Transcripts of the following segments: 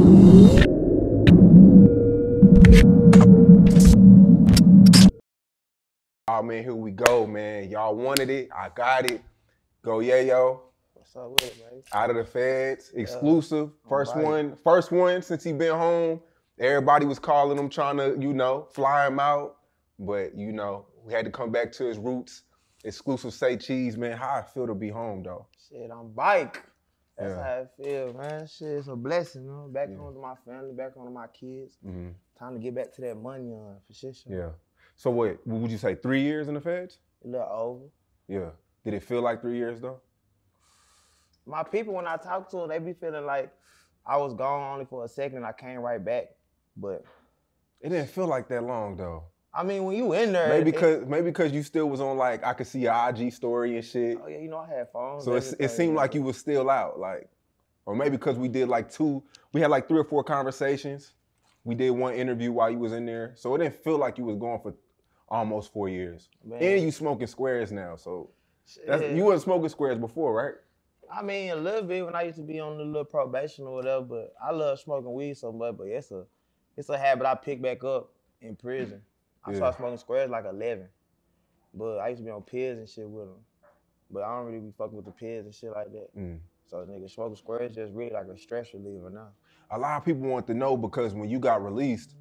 Oh man, here we go, man. Y'all wanted it. I got it. Go Yayo. What's up with it, man? Out of the feds. Exclusive. First right. one since he been home. Everybody was calling him, trying to, fly him out. But, we had to come back to his roots. Exclusive Say Cheese, man. How I feel to be home, though. Shit, I'm bike. That's how I feel, man. Shit, it's a blessing, man. Back home to my family, back home to my kids. Mm-hmm. Time to get back to that money, for sure. Yeah. So what would you say, 3 years in the feds? A little over. Yeah. Did it feel like 3 years, though? My people, when I talk to them, they be feeling like I was gone only for a second and I came right back. But it didn't feel like that long, though. I mean, when you in there. Maybe because you still was on, I could see your IG story and shit. Oh, yeah, I had phones. So it seemed like you was still out, or maybe because we did we had 3 or 4 conversations. We did one interview while you was in there. So it didn't feel like you was gone for almost 4 years. Man. And you smoking squares now, so you wasn't smoking squares before, right? I mean, a little bit when I used to be on the little probation or whatever, but I love smoking weed so much, but it's a habit I picked back up in prison. I started smoking squares 11, but I used to be on pills and shit with them. But I don't really be fucking with the pills and shit like that. So nigga, smoking squares just really like a stress reliever now. A lot of people want to know because when you got released,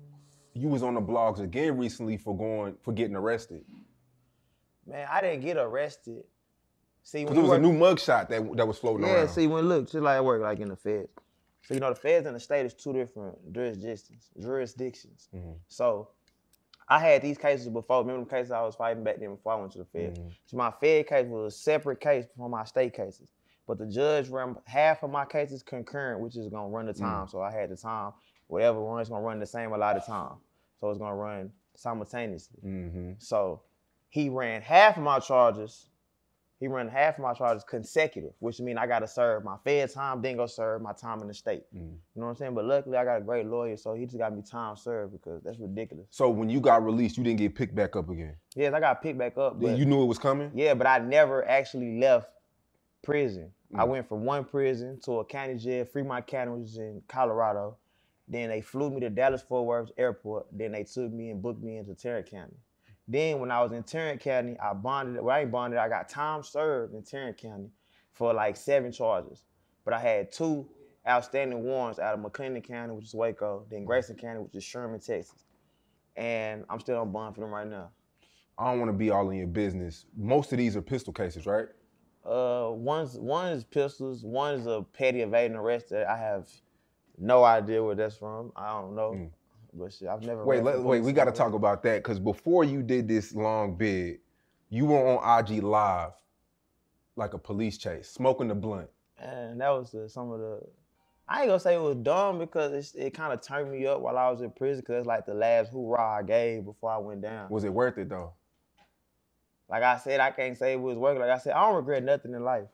you was on the blogs again recently for getting arrested. Man, I didn't get arrested. See, when there was a new mugshot that was floating around. Yeah, see, just like I work in the feds. So the feds and the state is 2 different jurisdictions. Mm-hmm. So I had these cases before. Remember the cases I was fighting back then before I went to the feds? Mm-hmm. So my fed case was a separate case from my state cases. But the judge ran half of my cases concurrent, which is gonna run the time. So I had the time, whatever runs gonna run the same a lot of time. So it's gonna run simultaneously. Mm-hmm. So he ran half of my charges. He ran half of my charges consecutive, which means I gotta serve my fed time, then go serve my time in the state. You know what I'm saying? But luckily I got a great lawyer, so he just got me time served because that's ridiculous. So when you got released, you didn't get picked back up again? Yes, I got picked back up. But you knew it was coming? Yeah, but I never actually left prison. I went from one prison to a county jail, Fremont County, which is in Colorado. Then they flew me to Dallas-Fort Worth Airport. Then they took me and booked me into Tarrant County. Then when I was in Tarrant County, I bonded. Well, I ain't bonded. I got time served in Tarrant County for 7 charges. But I had 2 outstanding warrants out of McLennan County, which is Waco, then Grayson County, which is Sherman, Texas. And I'm still on bond for them right now. I don't want to be all in your business. Most of these are pistol cases, right? One is pistols. One is a petty evading arrest that I have no idea where that's from. I don't know. But shit, I've never. Wait, we got to talk about that because before you did this long bid, you were on IG Live like a police chase, smoking the blunt. And that was some of the. I ain't gonna say it was dumb because it kind of turned me up while I was in prison because it's like the last hoorah I gave before I went down. Was it worth it though? Like I said, I can't say it was worth it. Like I said, I don't regret nothing in life.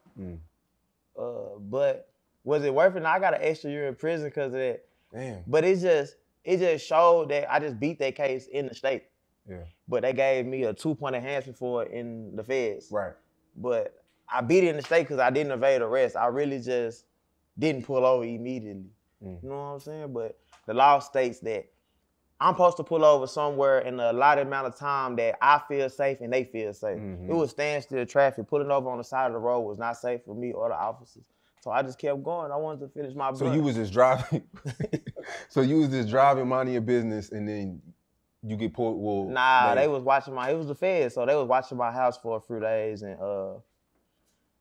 But was it worth it? Now, I got an extra year in prison because of that. Damn. But it just showed that I just beat that case in the state. Yeah. But they gave me a 2-point enhancement for it in the feds. Right. But I beat it in the state because I didn't evade arrest. I really just didn't pull over immediately. You know what I'm saying? But the law states that I'm supposed to pull over somewhere in a allotted amount of time that I feel safe and they feel safe. It was standstill traffic. Pulling over on the side of the road was not safe for me or the officers. So I just kept going. I wanted to finish my blunt. So you was just driving. So you was just driving, minding your business, and then you get pulled. Well, nah, they was watching it was the feds, so they was watching my house for a few days, and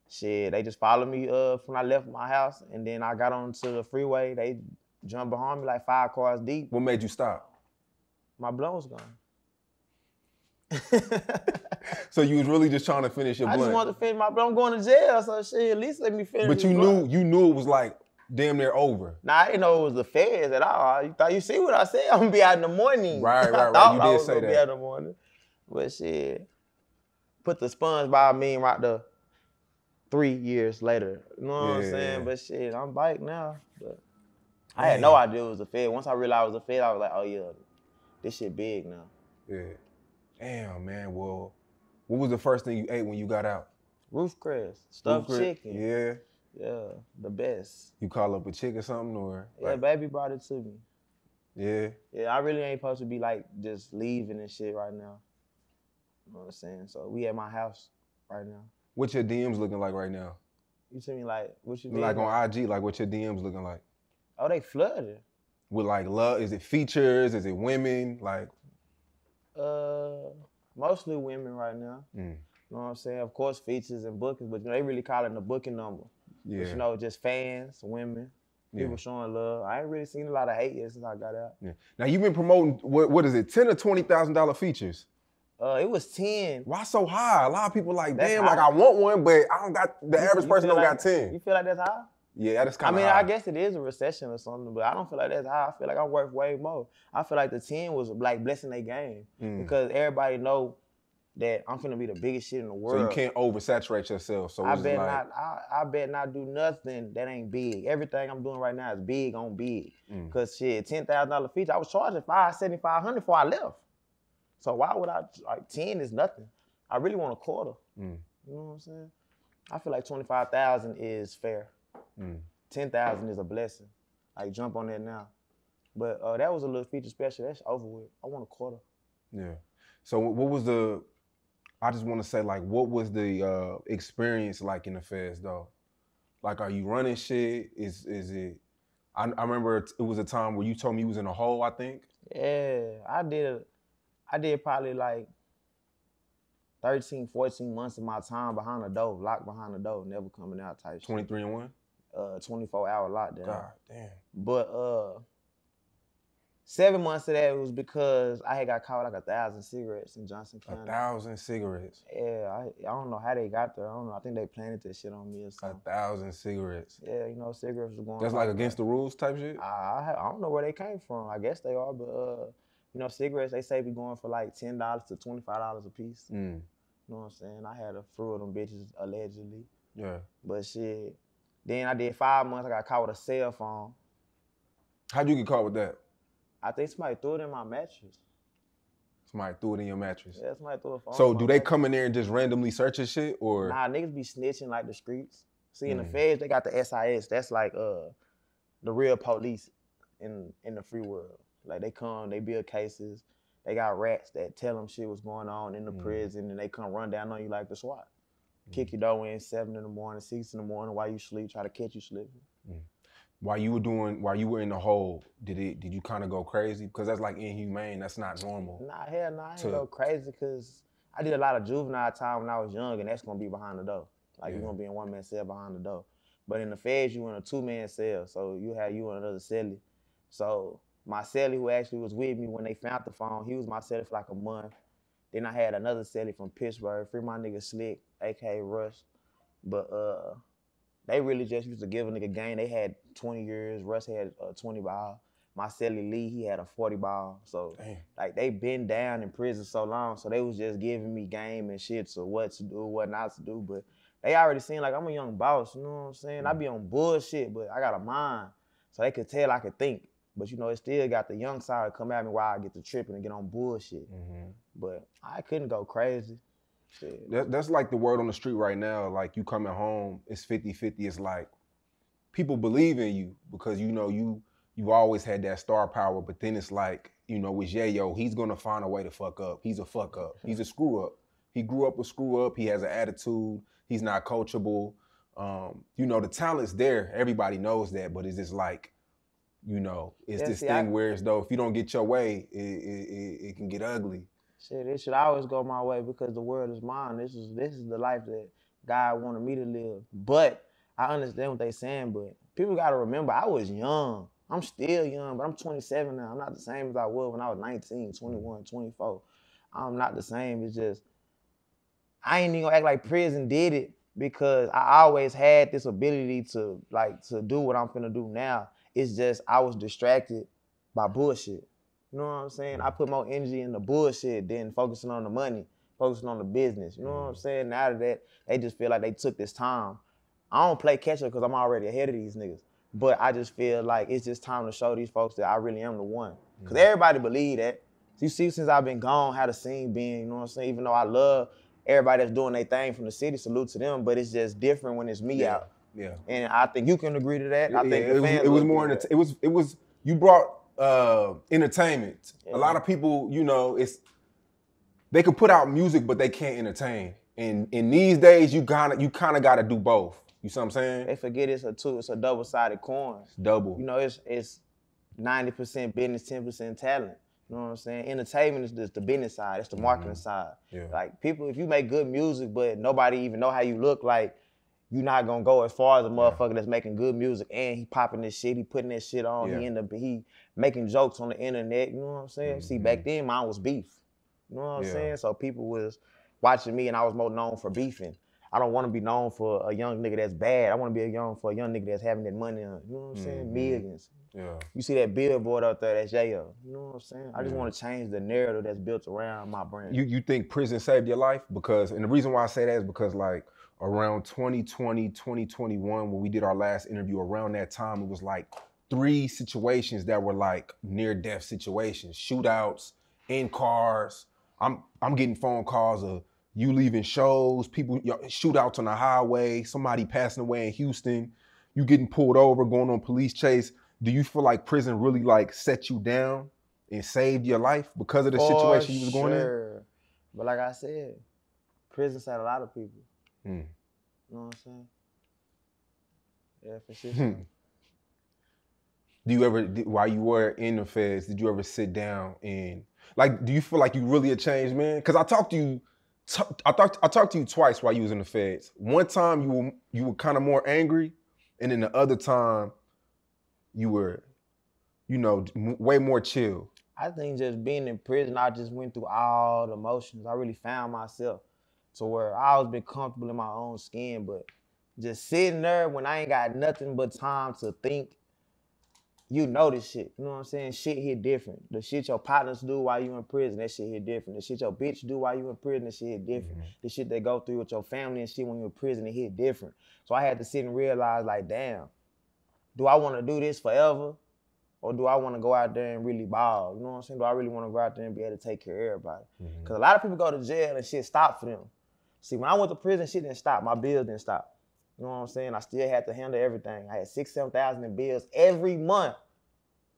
shit, they just followed me when I left my house, and then I got onto the freeway. They jumped behind me 5 cars deep. What made you stop? My blunt was gone. So you was really just trying to finish your blunt? I just wanted to finish my blunt. I'm going to jail, so shit, at least let me finish. But you knew it was damn near over. Nah, I didn't know it was the feds at all. You see what I said? I'm gonna be out in the morning. Right. You did say that. Be out in the morning. But shit, put the SpongeBob meme right there 3 years later. You know what I'm saying? Yeah. But shit, I'm bike now. But I had no idea it was a fed. Once I realized it was a fed, I was like, oh yeah, this shit big now. Yeah. Damn, man. Well, what was the first thing you ate when you got out? Roof crest, stuffed chicken. Yeah. Yeah, the best. You call up a chick or something, or Yeah, like, baby brought it to me. yeah. Yeah, I really ain't supposed to be like just leaving and shit right now. You know what I'm saying? So we at my house right now. What your DMs looking like right now? You see me like, what you mean? Like on IG, like what your DMs looking like? Oh, they flooded. With like love, is it features? Is it women? Like, Mostly women right now. You know what I'm saying? Of course, features and bookings, but you know, they really call it the booking number. yeah. But you know, just fans, women, people showing love. I ain't really seen a lot of hate yet since I got out. Yeah. Now you've been promoting what is it, $10,000 or $20,000 features? It was 10. Why so high? A lot of people like, That's damn, high. like I want one, but I don't got the average person don't like, got 10. You feel like that's high? Yeah, that's kind of I mean, high. I guess it is a recession or something, but I don't feel like that's high. I feel like I'm worth way more. I feel like the 10 was like blessing their game because everybody know that I'm finna be the biggest shit in the world. So you can't oversaturate yourself. So I bet not do nothing that ain't big. Everything I'm doing right now is big on big. Cause shit, $10,000 feature, I was charging $570, $500 before I left. So why would I, like 10 is nothing. I really want a quarter. You know what I'm saying? I feel like 25,000 is fair. 10,000 is a blessing. Like jump on that now. But that was a little feature special. That's over with. I want a quarter. Yeah. So what was I just want to say, like, what was the experience like in the feds though? Like, are you running shit? Is it? I remember it was a time where you told me you was in a hole, I think. Yeah, I did probably like 13, 14 months of my time behind the door, locked behind the door, never coming out type shit. 23 and 1? 24-hour lockdown. God damn. But 7 months of that was because I had got caught like 1,000 cigarettes in Johnson County. 1,000 cigarettes? Yeah, I don't know how they got there. I don't know. I think they planted that shit on me or something. 1,000 cigarettes? Yeah, you know, cigarettes was going. That's like against the rules type shit? I don't know where they came from. I guess they are, but you know, cigarettes, they say be going for like $10 to $25 a piece. You know what I'm saying? I had a few of them bitches allegedly. Yeah. But shit, then I did 5 months. I got caught with a cell phone. How'd you get caught with that? I think somebody threw it in my mattress. Somebody threw it in your mattress? Yeah, somebody threw a phone. So do they come in there and just randomly search your shit, or? Nah, niggas be snitching like the streets. See, in the feds, they got the SIS. That's like the real police in the free world. Like they come, they build cases. They got rats that tell them shit was going on in the prison, and they come run down on you like the SWAT. Kick your door in 7 in the morning, 6 in the morning while you sleep, try to catch you slipping. While you were in the hole, did you kind of go crazy? Because that's like inhumane. That's not normal. Nah, hell nah, I didn't go crazy because I did a lot of juvenile time when I was young, and that's gonna be behind the door. Like you're gonna be in one-man cell behind the door. But in the feds, you in a 2-man cell, so you and another cellie. So my cellie who actually was with me when they found the phone, he was my cellie for like a month. Then I had another cellie from Pittsburgh, free my nigga Slick, aka Russ. But they really just used to give a nigga game. They had 20 years. Russ had 20 ball. My cellie Lee, he had a 40 ball. So like they been down in prison so long, so they was just giving me game and shit, so what to do, what not to do. But they already seen like I'm a young boss, you know what I'm saying? I be on bullshit, but I got a mind. So they could tell I could think. But you know, it still got the young side to come at me while I get to tripping and get on bullshit. But I couldn't go crazy. Shit. That's like the word on the street right now. Like you coming home, it's 50-50. It's like people believe in you because you know you've always had that star power. But then it's like, you know, with Yayo, he's gonna find a way to fuck up. He's a fuck up. He's a screw up. He grew up a screw up. He has an attitude. He's not coachable. You know, the talent's there. Everybody knows that. But it's just like, you know, it's this thing where it's though if you don't get your way, it can get ugly. Shit, it should always go my way because the world is mine. This is the life that God wanted me to live. But I understand what they're saying, but people got to remember, I was young. I'm still young, but I'm 27 now. I'm not the same as I was when I was 19, 21, 24. I'm not the same. It's just, I ain't even gonna act like prison did it because I always had this ability to do what I'm finna do now. It's just I was distracted by bullshit. You know what I'm saying? I put more energy in the bullshit than focusing on the money, focusing on the business. You know what I'm saying? Now that they just feel like they took this time. I don't play catch up because I'm already ahead of these niggas. But I just feel like it's just time to show these folks that I really am the one. Because everybody believe that. You see, since I've been gone, how the scene been, you know what I'm saying? Even though I love everybody that's doing their thing from the city, salute to them, but it's just different when it's me out. Yeah. And I think you can agree to that. I think the fans it was will more agree to it was you brought entertainment. Yeah. A lot of people, you know, they can put out music, but they can't entertain. And in these days, you kind of got to do both. You see what I'm saying? They forget it's a double-sided coin. It's double. You know, it's 90% business, 10% talent. You know what I'm saying? Entertainment is just the business side. It's the marketing side. Yeah. Like people, if you make good music, but nobody even know how you look, like you're not gonna go as far as a motherfucker that's making good music and he popping this shit, he putting that shit on, he making jokes on the internet. You know what I'm saying? See, back then mine was beef. You know what I'm saying? So people was watching me and I was more known for beefing. I don't want to be known for a young nigga that's bad. I want to be for a young nigga that's having that money on. You know what I'm saying? Millions. Yeah. You see that billboard out there, that's Yayo. You know what I'm saying? I just want to change the narrative that's built around my brand. You think prison saved your life? Because, and the reason why I say that is because like around 2020, 2021, when we did our last interview, around that time, it was like 3 situations that were like near-death situations, shootouts, in cars. I'm getting phone calls of you leaving shows, people, shootouts on the highway, somebody passing away in Houston, you getting pulled over, going on police chase. Do you feel like prison really like set you down and saved your life because of the situation you was going in? But like I said, prison saved a lot of people. You know what I'm saying? Yeah, for sure. Do you ever, while you were in the feds, did you ever sit down and, like, do you feel like you really a changed man? Because I talked to you, I talked to you twice while you was in the feds. One time you were kind of more angry, and then the other time you were, you know, way more chill. I think just being in prison, I just went through all the emotions. I really found myself to where I always been comfortable in my own skin, but just sitting there when I ain't got nothing but time to think, you know this shit. You know what I'm saying? Shit hit different. The shit your partners do while you in prison, that shit hit different. The shit your bitch do while you in prison, that shit hit different. The shit they go through with your family and shit when you in prison, it hit different. So I had to sit and realize, like, damn, do I want to do this forever? Or do I want to go out there and really ball? You know what I'm saying? Do I really want to go out there and be able to take care of everybody? Because a lot of people go to jail and shit stopped for them. See, when I went to prison, shit didn't stop. My bills didn't stop. You know what I'm saying? I still had to handle everything. I had $6,000, $7,000 in bills every month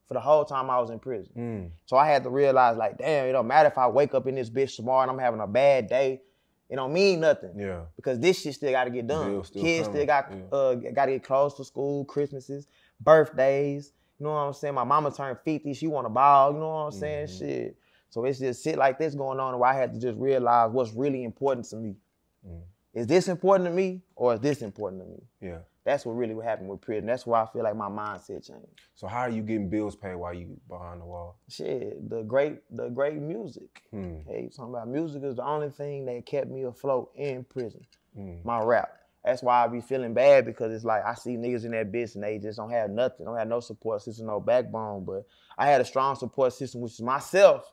for the whole time I was in prison. So I had to realize, like, damn, it don't matter if I wake up in this bitch tomorrow and I'm having a bad day. It don't mean nothing. Yeah. Because this shit still got to get done. Kids still got to get clothes for school, Christmases, birthdays. You know what I'm saying? My mama turned 50. She want to ball. You know what I'm saying? Shit. So it's just shit like this going on where I had to just realize what's really important to me. Is this important to me or is this important to me? Yeah. That's what really happened with prison. That's why I feel like my mindset changed. So how are you getting bills paid while you behind the wall? Shit, the great music. Hey, you talking about music is the only thing that kept me afloat in prison. My rap. That's why I be feeling bad, because it's like I see niggas in that bitch and they just don't have nothing. Don't have no support system, no backbone. But I had a strong support system, which is myself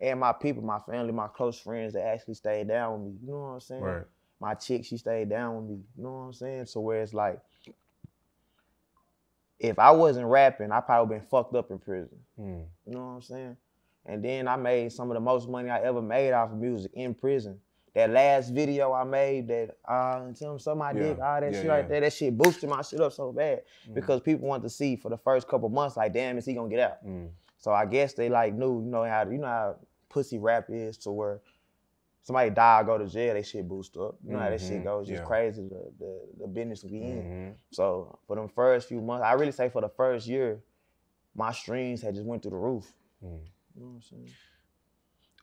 and my people, my family, my close friends that actually stayed down with me. You know what I'm saying? Right. My chick, she stayed down with me. You know what I'm saying? So where it's like, if I wasn't rapping, I probably been fucked up in prison. You know what I'm saying? And then I made some of the most money I ever made off of music in prison. That last video I made that somebody did all that shit right there, that shit boosted my shit up so bad because people wanted to see for the first couple months, like, damn, is he gonna get out? So I guess they like knew, you know how pussy rap is, to where somebody die or go to jail, they shit boost up. You know how that shit goes, just crazy, the business we in. So for them first few months, I really say for the first year, my streams had just went through the roof. You know what I'm saying?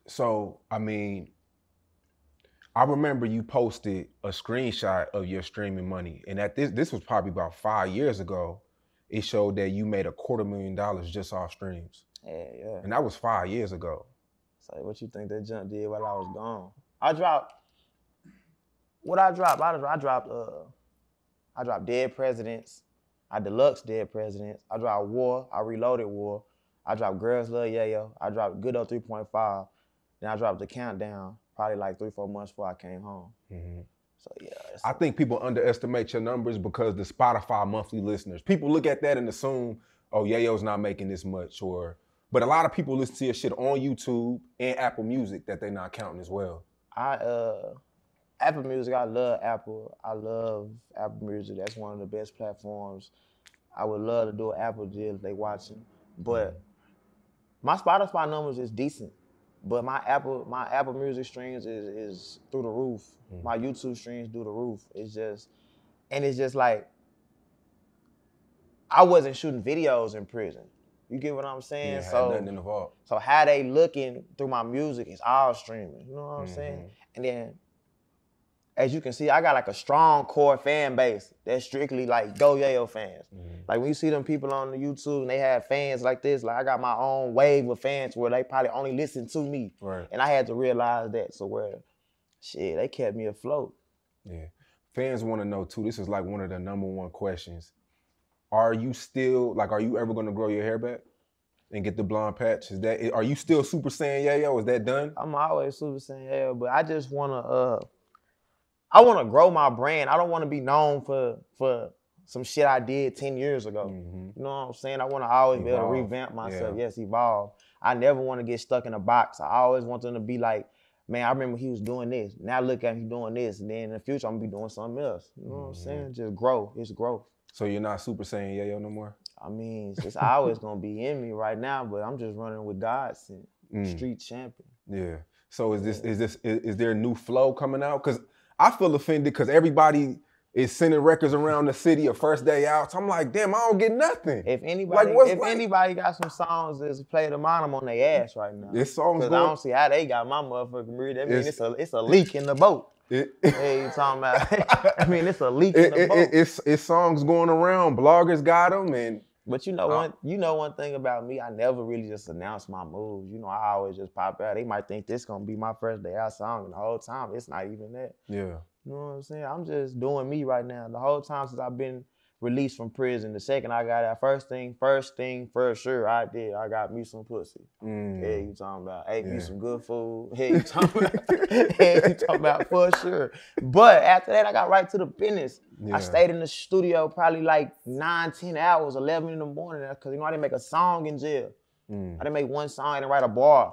So, I mean, I remember you posted a screenshot of your streaming money, and at this was probably about 5 years ago. It showed that you made $250,000 just off streams. Yeah. And that was 5 years ago. So what you think that junk did while I was gone? I dropped Dead Presidents. I deluxe Dead Presidents. I dropped War. I reloaded War. I dropped Girls Love Yayo. I dropped Good Old 3.5. Then I dropped The Countdown, probably like 3-4 months before I came home. So yeah. I think people underestimate your numbers because the Spotify monthly listeners, people look at that and assume, oh, Yayo's not making this much, but a lot of people listen to your shit on YouTube and Apple Music that they're not counting as well. Apple Music, I love Apple. I love Apple Music. That's one of the best platforms. I would love to do an Apple deal if they watching. But my Spotify numbers is decent. But my Apple Music streams is through the roof. My YouTube streams through the roof. It's just like, I wasn't shooting videos in prison. You get what I'm saying? Yeah, had nothing in the vault. So how they looking through my music is all streaming. You know what I'm saying? And then, as you can see, I got like a strong core fan base that's strictly like Go Yayo fans. Like when you see them people on the YouTube and they have fans like this, like I got my own wave of fans where they probably only listen to me. Right. And I had to realize that. So they kept me afloat. Yeah. Fans want to know too, this is like one of the #1 questions. Are you ever going to grow your hair back and get the blonde patch? Are you still Super Saiyan Yayo? Is that done? I'm always Super Saiyan Yayo, but I just want to grow my brand. I don't want to be known for some shit I did 10 years ago. You know what I'm saying? I want to always be able to revamp myself. Yeah. Yes, evolve. I never want to get stuck in a box. I always want them to be like, man, I remember he was doing this. Now look at him doing this. And then in the future, I'm going to be doing something else. You know what I'm saying? Just grow. It's growth. So you're not Super Saiyan Yayo no more? I mean, it's always going to be in me right now, but I'm just running with God, street champion. Yeah. So is there a new flow coming out? Because I feel offended because everybody is sending records around the city a first day out. So I'm like, damn, I don't get nothing. If anybody got some songs that's played of mine, I'm on their ass right now. This song's because I don't see how they got my motherfucking read. That means it's a leak in the boat. Hey, you talking about? I mean, it's a leak in the boat. It's songs going around. Bloggers got them, but you know one thing about me, I never really just announce my moves. You know, I always just pop out. They might think this gonna be my first day out song, and the whole time it's not even that. Yeah. You know what I'm saying? I'm just doing me right now. The whole time since I've been released from prison, the second I got out, first thing for sure I did. I got me some pussy. Hey, you talking about? Ate me some good food. Hey, you talking about for sure. But after that, I got right to the business. Yeah. I stayed in the studio probably like 9, 10 hours, 11 in the morning, because I didn't make a song in jail. I didn't make one song, I didn't write a bar.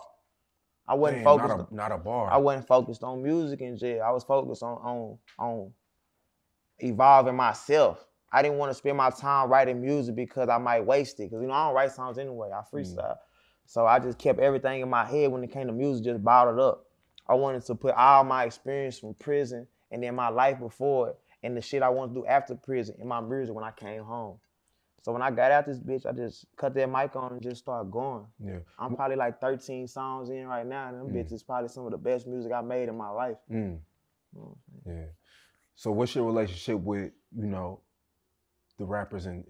I wasn't focused. Not a bar. I wasn't focused on music in jail. I was focused on evolving myself. I didn't want to spend my time writing music because I might waste it. Because, I don't write songs anyway. I freestyle. So I just kept everything in my head when it came to music, just bottled up. I wanted to put all my experience from prison and then my life before it and the shit I wanted to do after prison in my music when I came home. So when I got out this bitch, I just cut that mic on and just started going. Yeah. I'm probably like 13 songs in right now, and them bitches probably some of the best music I made in my life. Yeah. So what's your relationship with, the rappers and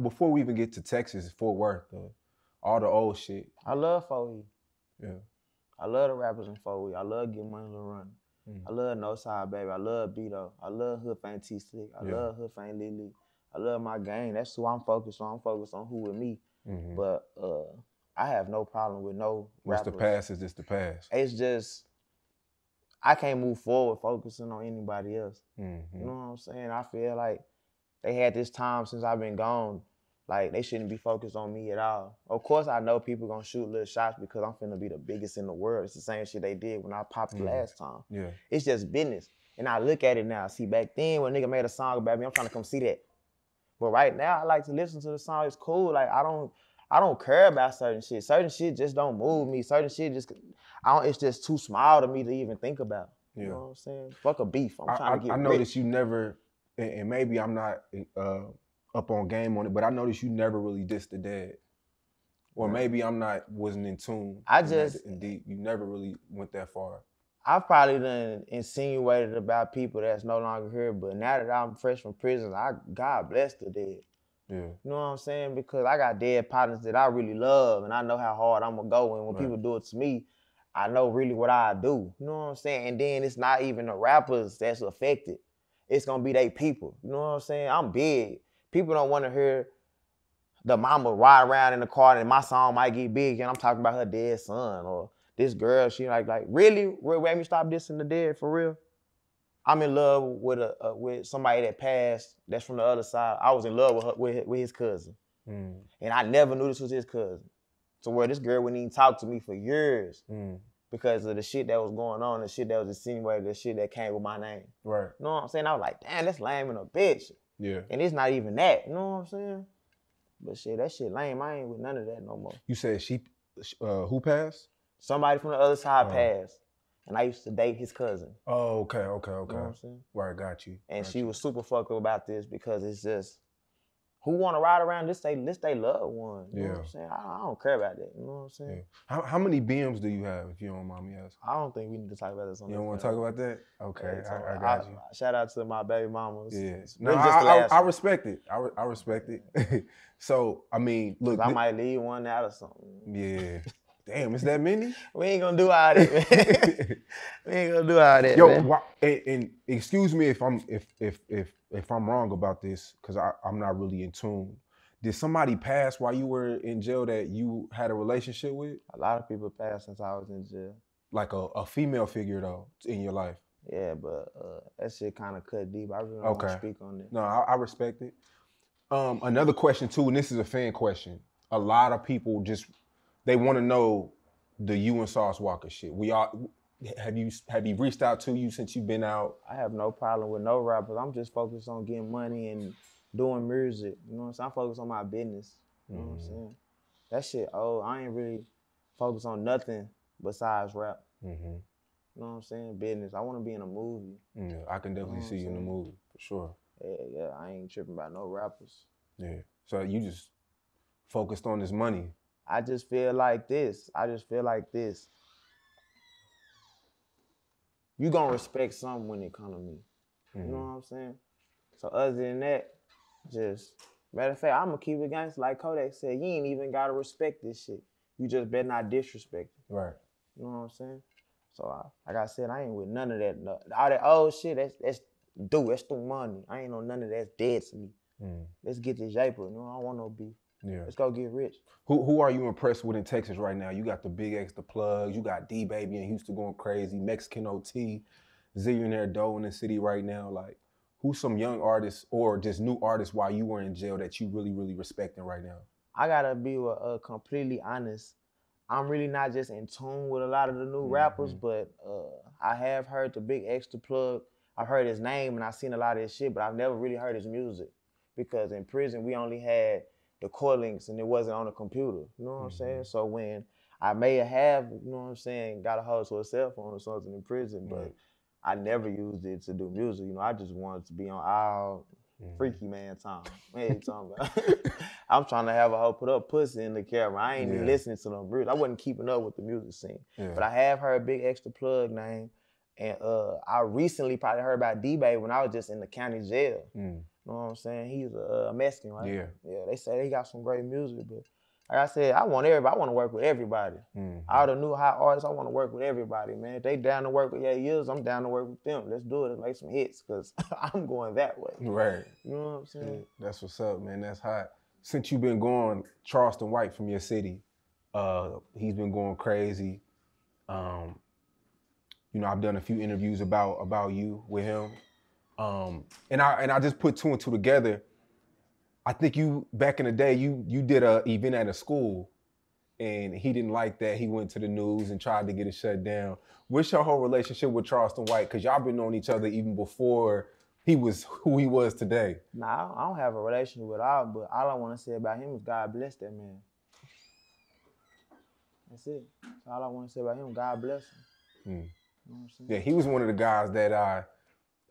before we even get to Texas, Fort Worth, all the old shit? I love 4E. Yeah. I love the rappers in 4E. I love Get Money to Run. I love No Side Baby. I love Beto. I love Hood Fame T-Slick. I love Hood Fame Lily. I love my game. That's who I'm focused on. I'm focused on who with me. But I have no problem with no rappers. What's the past is just the past. It's just, I can't move forward focusing on anybody else. You know what I'm saying? I feel like they had this time since I've been gone. Like, they shouldn't be focused on me at all. Of course, I know people gonna shoot little shots because I'm finna be the biggest in the world. It's the same shit they did when I popped the last time. Yeah. It's just business. And I look at it now. See, back then when a nigga made a song about me, I'm trying to come see that. But right now, I like to listen to the song. It's cool. Like, I don't care about certain shit. Certain shit just don't move me. Certain shit it's just too small to me to even think about. You know what I'm saying? Fuck a beef. I'm trying to get I noticed you never, and maybe I'm not up on game on it, but I noticed you never really dissed the dead. Or maybe wasn't in tune. You never really went that far. I probably done insinuated about people that's no longer here, but now that I'm fresh from prison, God bless the dead. Yeah. You know what I'm saying? Because I got dead partners that I really love, and I know how hard I'm gonna go. And when people do it to me, I know really what I do. You know what I'm saying? And then it's not even the rappers that's affected. It's gonna be they people. You know what I'm saying? I'm big. People don't want to hear the mama ride around in the car and my song might get big and I'm talking about her dead son or this girl, she like really? Made me stop dissing the dead for real? I'm in love with somebody that passed that's from the other side. I was in love with his cousin. And I never knew this was his cousin. So where this girl wouldn't even talk to me for years. because of the shit that was going on, the shit that was insinuated, the shit that came with my name. Right. You know what I'm saying? I was like, damn, that's lame in a bitch. Yeah. And it's not even that. You know what I'm saying? But shit, that shit lame. I ain't with none of that no more. You said who passed? Somebody from the other side passed. And I used to date his cousin. Oh, okay. You know what I'm saying? Right, got you. And she was super fucked up about this because it's just, who want to ride around this they loved one? You know what I'm saying? I don't care about that. You know what I'm saying? Yeah. How many BMs do you have, if you don't mind me asking? I don't think we need to talk about this on You don't want to talk about that? Okay, yeah, I got you. Shout out to my baby mamas. Yeah. Really No, I respect it. I respect it. So, I mean, look. I might leave one out or something. Yeah. Damn, is that many? We ain't gonna do all that, man. We ain't gonna do all that, Yo, man. and excuse me if I'm wrong about this, because I'm not really in tune. Did somebody pass while you were in jail that you had a relationship with? A lot of people passed since I was in jail. Like a female figure though in your life? Yeah, but that shit kind of cut deep. I really don't want to speak on it. No, I respect it. Another question too, and this is a fan question. A lot of people they want to know the you and Sauce Walka shit. Have you reached out to you since you've been out? I have no problem with no rappers. I'm just focused on getting money and doing music. You know what I'm saying? I'm focused on my business. You know what I'm saying? That shit, I ain't really focused on nothing besides rap. You know what I'm saying? Business. I want to be in a movie. Yeah, I can definitely see you in a movie, for sure. Yeah, I ain't tripping about no rappers. Yeah. So you just focused on this money. I just feel like this. You gonna respect something when it come to me. You know what I'm saying? So other than that, matter of fact, I'm gonna keep it gangster. Like Kodak said, you ain't even gotta respect this shit. You just better not disrespect it. Right. You know what I'm saying? So like I said, I ain't with none of that. All that old shit, that's the money. I ain't on none of that's dead to me. Let's get this Yapo. You know, I don't want no beef. Yeah. Let's go get rich. Who are you impressed with in Texas right now? You got the Big X, the Plugs. You got D-Baby in Houston going crazy. Mexican OT, Zillionaire Doe in the city right now. Like, who's some young artists or just new artists while you were in jail that you really, really respecting right now? I gotta be completely honest. I'm really not just in tune with a lot of the new rappers, but I have heard the Big X, the Plug. I've heard his name and I've seen a lot of his shit, but I've never really heard his music because in prison we only had the core links and it wasn't on a computer. You know what I'm saying? So when I may have, you know what I'm saying, got a hold to a cell phone or something in prison, but I never used it to do music. You know, I just wanted to be on all freaky man time. What you talking about? I'm trying to have a hoe put up pussy in the camera. I ain't even listening to them music. I wasn't keeping up with the music scene. But I have heard Big Extra Plug name. And I recently probably heard about D-Baby when I was just in the county jail. You know what I'm saying? He's a Mexican, right? Yeah. Yeah, they say he got some great music, but like I said, I want everybody. I want to work with everybody. All the new hot artists, I want to work with everybody, man. If they down to work with Yayo, I'm down to work with them. Let's do it. Let's make some hits, because I'm going that way. Right. You know what I'm saying? That's what's up, man. That's hot. Since you've been going, Charleston White from your city, he's been going crazy. You know, I've done a few interviews about you with him. And I just put two and two together. I think you, back in the day, you did an event at a school and he didn't like that. He went to the news and tried to get it shut down. What's your whole relationship with Charleston White? Because y'all been knowing each other even before he was who he was today. Nah, I don't have a relationship with all, but all I want to say about him is God bless that man. That's it. That's all I want to say about him. God bless him. You know what I'm saying? Yeah, he was one of the guys that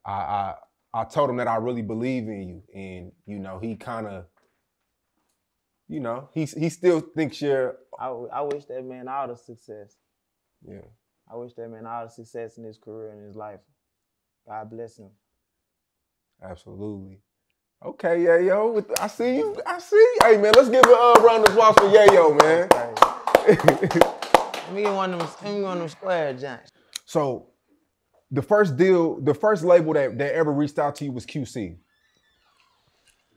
I told him that I really believe in you, and you know he kind of, you know, he still thinks you're. I wish that man all the success. Yeah. I wish that man all the success in his career and his life. God bless him. Absolutely. Okay, Yayo, I see you. Hey man, let's give a round of applause for Yayo, man. Let me get one of them square giants. So, the first label that ever reached out to you was QC.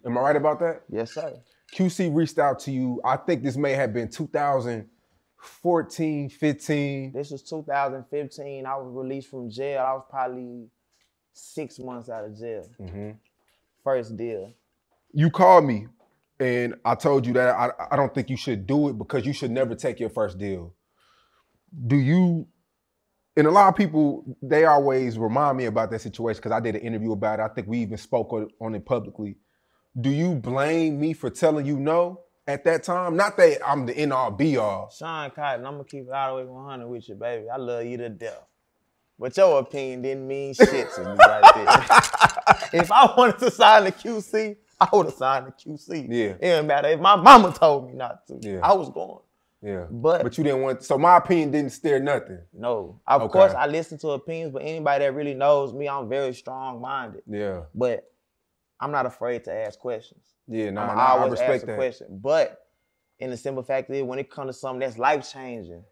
Am I right about that? Yes, sir. QC reached out to you. I think this may have been 2014, 15. This was 2015. I was released from jail. I was probably 6 months out of jail. First deal. You called me, and I told you that I don't think you should do it because you should never take your first deal. Do you And a lot of people, they always remind me about that situation because I did an interview about it. I think we even spoke on it publicly. Do you blame me for telling you no at that time? Not that I'm the end-all, be-all. Sean Cotton, I'm going to keep it all the way 100 with you, baby. I love you to death. But your opinion didn't mean shit to me right there. If I wanted to sign the QC, I would have signed the QC. Yeah. It didn't matter if my mama told me not to. Yeah. I was going. Yeah. But you didn't want, so my opinion didn't steer nothing. No. Of course, I listen to opinions, but anybody that really knows me, I'm very strong-minded. Yeah. But I'm not afraid to ask questions. Yeah, I respect that. Question. But in the simple fact is, when it comes to something that's life-changing,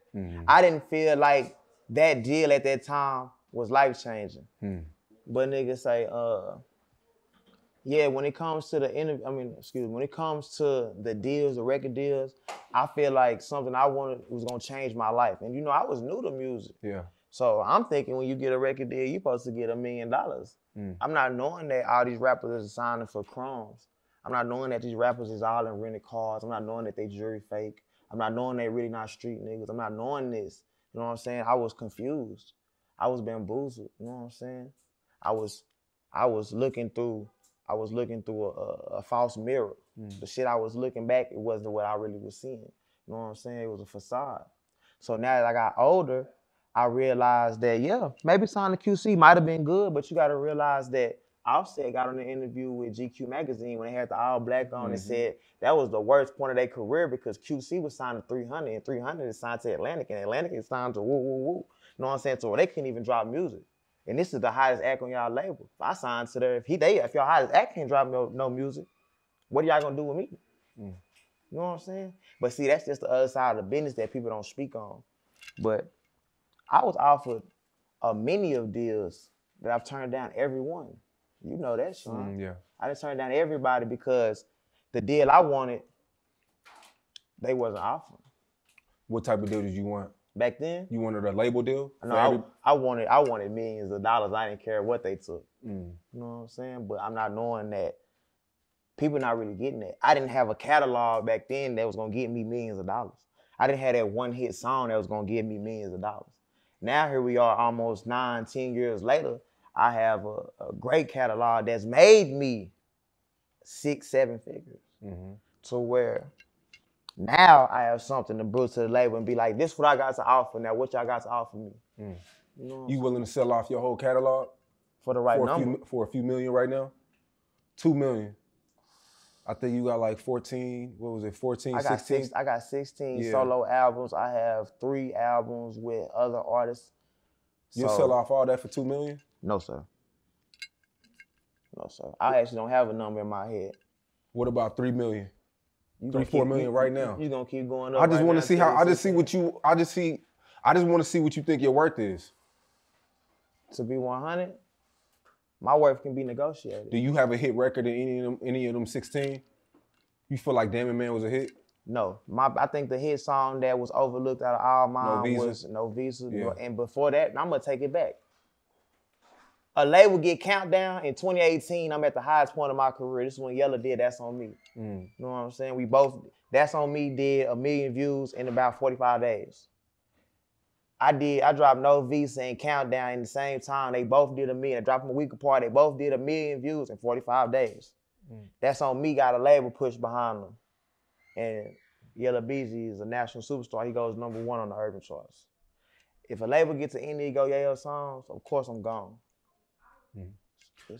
I didn't feel like that deal at that time was life-changing. But niggas say, yeah, when it comes to when it comes to the deals, the record deals, I feel like something I wanted was gonna change my life. And you know, I was new to music. Yeah. So I'm thinking when you get a record deal, you're supposed to get $1 million. I'm not knowing that all these rappers are signing for crumbs. I'm not knowing that these rappers is all in rented cars. I'm not knowing that they jury fake. I'm not knowing they really not street niggas. I'm not knowing this. You know what I'm saying? I was confused. I was bamboozled. You know what I'm saying? I was looking through a false mirror. The shit I was looking back, it wasn't what I really was seeing. You know what I'm saying? It was a facade. So now that I got older, I realized that, yeah, maybe signing the QC might have been good, but you got to realize that Offset got on an interview with GQ magazine when they had the all black on and said that was the worst point of their career because QC was signed to 300 and 300 is signed to Atlantic and Atlantic is signed to woo woo woo. You know what I'm saying? So they couldn't even drop music. And this is the hottest act on y'all label. If I signed to there, if your hottest act can't drop no music, what are y'all gonna do with me? You know what I'm saying? But see, that's just the other side of the business that people don't speak on. But I was offered a many of deals that I've turned down every one. You know that, Sean. Yeah. I just turned down everybody because the deal I wanted, they wasn't offering. What type of deal did you want? Back then? You wanted a label deal? No, I wanted millions of dollars. I didn't care what they took. You know what I'm saying? But I'm not knowing that people not really getting that. I didn't have a catalog back then that was gonna get me millions of dollars. I didn't have that one hit song that was gonna give me millions of dollars. Now here we are almost 9, 10 years later. I have a great catalog that's made me 6, 7 figures. To where now I have something to bring to the label and be like, this is what I got to offer. Now what y'all got to offer me? You know you willing to sell off your whole catalog? For the right number? For a few million right now? 2 million. I think you got like 14, what was it, 14, 16? I got 16 solo albums. I have 3 albums with other artists. You'll sell off all that for 2 million? No, sir. No, sir. I actually don't have a number in my head. What about 3 million? 4 million right now. You gonna keep going up? I just want to see how. I just want to see what you think your worth is. To be 100, my worth can be negotiated. Do you have a hit record in any of them 16? You feel like Damn It Man was a hit? No, I think the hit song that was overlooked out of all mine was No Visa. Yeah. And before that, I'm gonna take it back. A label get Countdown in 2018. I'm at the highest point of my career. This is when Yella did That's On Me. You know what I'm saying? We both, That's On Me did 1 million views in about 45 days. I dropped No Visa and Countdown in the same time. They both did 1 million. I dropped them a week apart. They both did 1 million views in 45 days. That's On Me got a label push behind them. And Yella Beezy is a national superstar. He goes #1 on the urban charts. If a label gets an Indigo Yayo songs, of course I'm gone.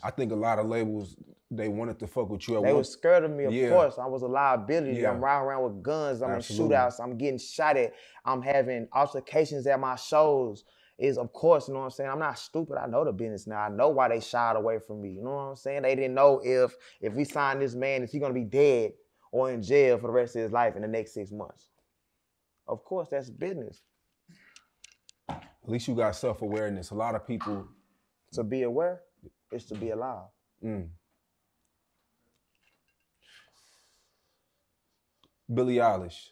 I think a lot of labels, they wanted to fuck with you. They were scared of me, of course. I was a liability. Yeah. I'm riding around with guns. I'm in shootouts. I'm getting shot at. I'm having altercations at my shows. Of course, you know what I'm saying? I'm not stupid. I know the business now. I know why they shied away from me. You know what I'm saying? They didn't know if we sign this man, is he going to be dead or in jail for the rest of his life in the next 6 months? Of course, that's business. At least you got self-awareness. A lot of people... To be aware is to be alive. Billie Eilish.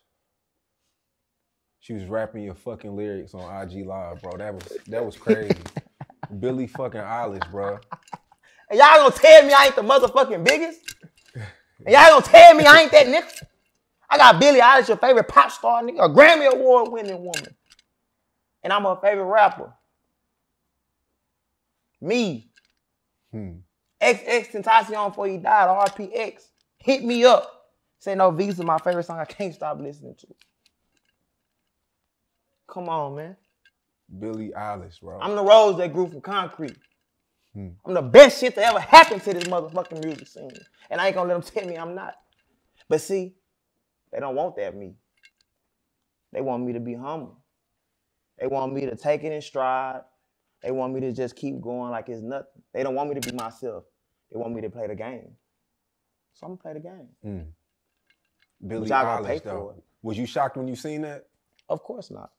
She was rapping your fucking lyrics on IG Live, bro. That was crazy. Billie fucking Eilish, bro. And y'all gonna tell me I ain't the motherfucking biggest? And y'all gonna tell me I ain't that nigga? I got Billie Eilish, your favorite pop star nigga, a Grammy Award winning woman. And I'm her favorite rapper. Me. XX Tentacion before he died, RPX, hit me up. Say No Visa, my favorite song I can't stop listening to. Come on, man. Billie Eilish, bro. I'm the rose that grew from concrete. I'm the best shit to ever happen to this motherfucking music scene. And I ain't gonna let them tell me I'm not. But see, they don't want that me. They want me to be humble. They want me to take it in stride. They want me to just keep going like it's nothing. They don't want me to be myself. They want me to play the game. So I'm gonna play the game. Billie Eilish, Eilish, though. Was you shocked when you seen that? Of course not.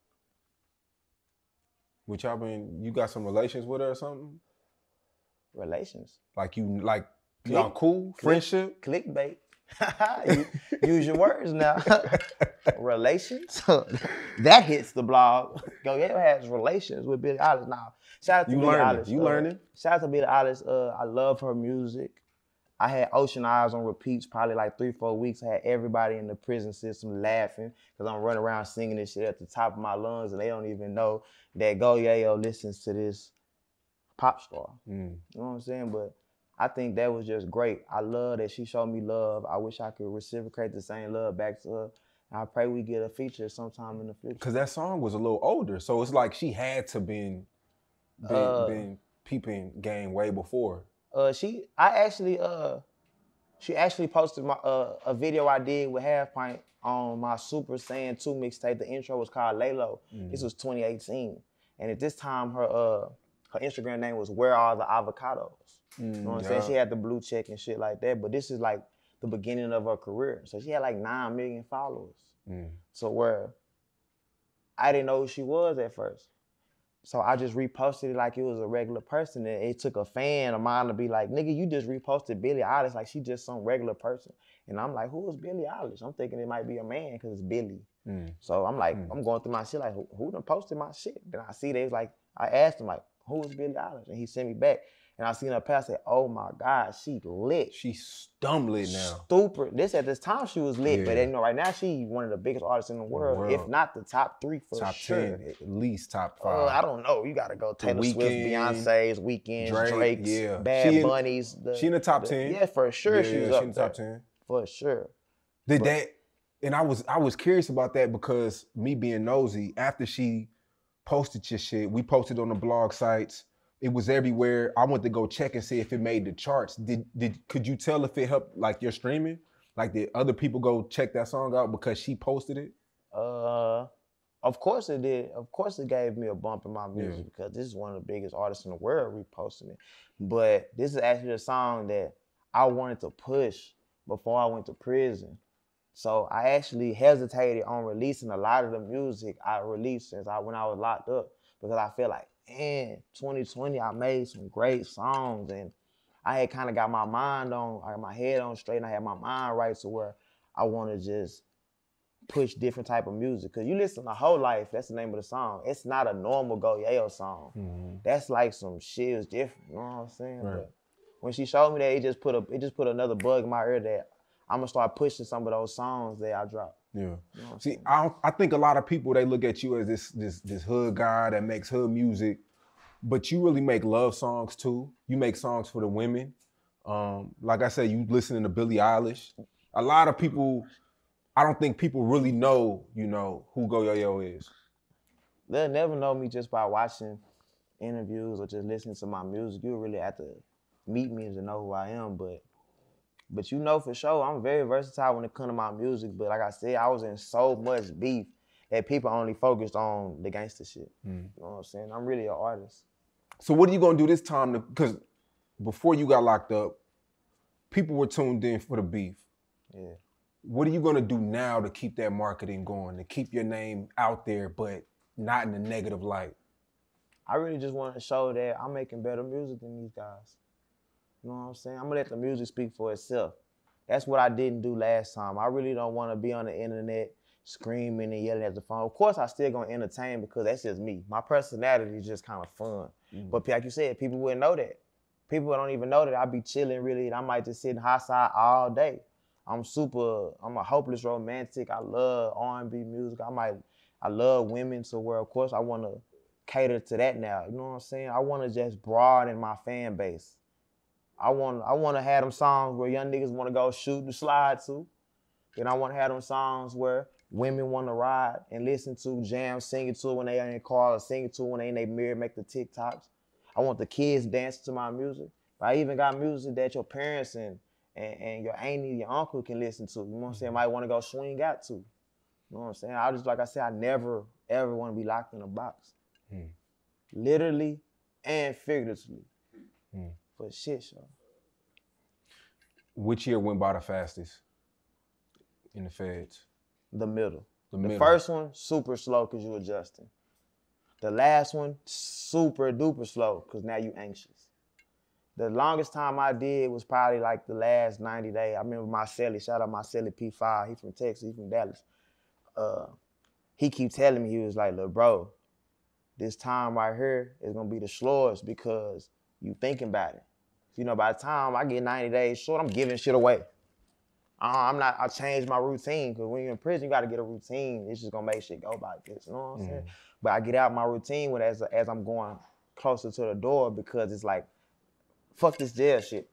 Which you got some relations with her or something? Relations? Y'all cool? Friendship? Clickbait. Use your words now. Relations? That hits the blog. Yayo has relations with Billie Eilish now. Shout out to Billie Eilish. You learning? Shout out to Billie Eilish. I love her music. I had Ocean Eyes on repeats probably like 3-4 weeks. I had everybody in the prison system laughing because I'm running around singing this shit at the top of my lungs and they don't even know that Yayo listens to this pop star. You know what I'm saying? But I think that was just great. I love that she showed me love. I wish I could reciprocate the same love back to her. And I pray we get a feature sometime in the future. Because that song was a little older, so it's like she had to been peeping game way before. She actually posted my a video I did with Half Pint on my Super Saiyan 2 mixtape. The intro was called Laylo. This was 2018. And at this time her Instagram name was Where Are the Avocados? You know what I'm saying? She had the blue check and shit like that, but this is like the beginning of her career. So she had like 9 million followers. So where I didn't know who she was at first. So I just reposted it like it was a regular person. And it took a fan of mine to be like, nigga, you just reposted Billie Eilish like she just some regular person. And I'm like, who is Billie Eilish? I'm thinking it might be a man because it's Billie. So I'm like, I'm going through my shit like, who done posted my shit? Then I see they was like, I asked him like, who is Billie Eilish? And he sent me back. And I seen her pass, I said, oh my God, she lit. She's dumb lit now. Stupid. At this time she was lit, but right now she one of the biggest artists in the world, if not the top 3 for top sure. 10, at least top 5. I don't know. You gotta go Taylor Swift, Beyonce's, Weeknd's, Drake's, Bad Bunny's. She in the top 10. Yeah, for sure she's up in the top 10. For sure. And I was curious about that because me being nosy, after she posted your shit, we posted on the blog sites. It was everywhere. I went to go check and see if it made the charts. Could you tell if it helped like your streaming? Like did other people go check that song out because she posted it? Of course it did. Of course it gave me a bump in my music because this is one of the biggest artists in the world reposting it. But this is actually a song that I wanted to push before I went to prison. So I actually hesitated on releasing a lot of the music I released since when I was locked up because I feel like, man, 2020, I made some great songs and I had kind of got my mind on, I got my head on straight and I had my mind right to where I want to just push different type of music. Cause you listen to Whole Life, that's the name of the song. It's not a normal Yayo song. That's like some shit is different, you know what I'm saying? Right. But when she showed me that, it just put another bug in my ear that I'm gonna start pushing some of those songs that I dropped. Yeah. You know See, I think a lot of people, they look at you as this hood guy that makes hood music, but you really make love songs too. You make songs for the women. Like I said, you listening to Billie Eilish. A lot of people, I don't think people really know, who Yayo is. They'll never know me just by watching interviews or just listening to my music. You really have to meet me to know who I am, but you know for sure, I'm very versatile when it comes to my music. But like I said, I was in so much beef that people only focused on the gangster shit. You know what I'm saying? I'm really an artist. So what are you gonna do this time? Because before you got locked up, people were tuned in for the beef. Yeah. What are you gonna do now to keep that marketing going, to keep your name out there, but not in a negative light? I really just want to show that I'm making better music than these guys. You know what I'm saying? I'm gonna let the music speak for itself. That's what I didn't do last time. I really don't want to be on the internet screaming and yelling at the phone. Of course, I still gonna entertain because that's just me. My personality is just kind of fun. But like you said, people wouldn't know that. People don't even know that I be chilling really. And I might just sit in hot side all day. I'm a hopeless romantic. I love R&B music. I love women, so where of course I wanna cater to that now. You know what I'm saying? I want to just broaden my fan base. I want to have them songs where young niggas want to go shoot and slide to. Then I want to have them songs where women want to ride and listen to, jam, sing it to when they in the car, or sing it to when they in their mirror, make the TikToks. I want the kids dance to my music. But I even got music that your parents and your auntie, your uncle can listen to. You know what I'm saying? Might want to go swing out to. You know what I'm saying? I just, like I said, I never, ever want to be locked in a box. Literally and figuratively. For shit show. Which year went by the fastest in the feds? The middle. The first one, super slow because you adjusting. The last one, super duper slow because now you anxious. The longest time I did was probably like the last 90 days. I remember my celly, shout out my celly P5, he from Texas, he from Dallas. He keep telling me, he was like, look, bro, this time right here is gonna be the slowest because you thinking about it. You know, by the time I get 90 days short, I'm giving shit away. I changed my routine because when you're in prison, you gotta get a routine. It's just gonna make shit go by this, you know what I'm saying? But I get out my routine as I'm going closer to the door because it's like, fuck this jail shit.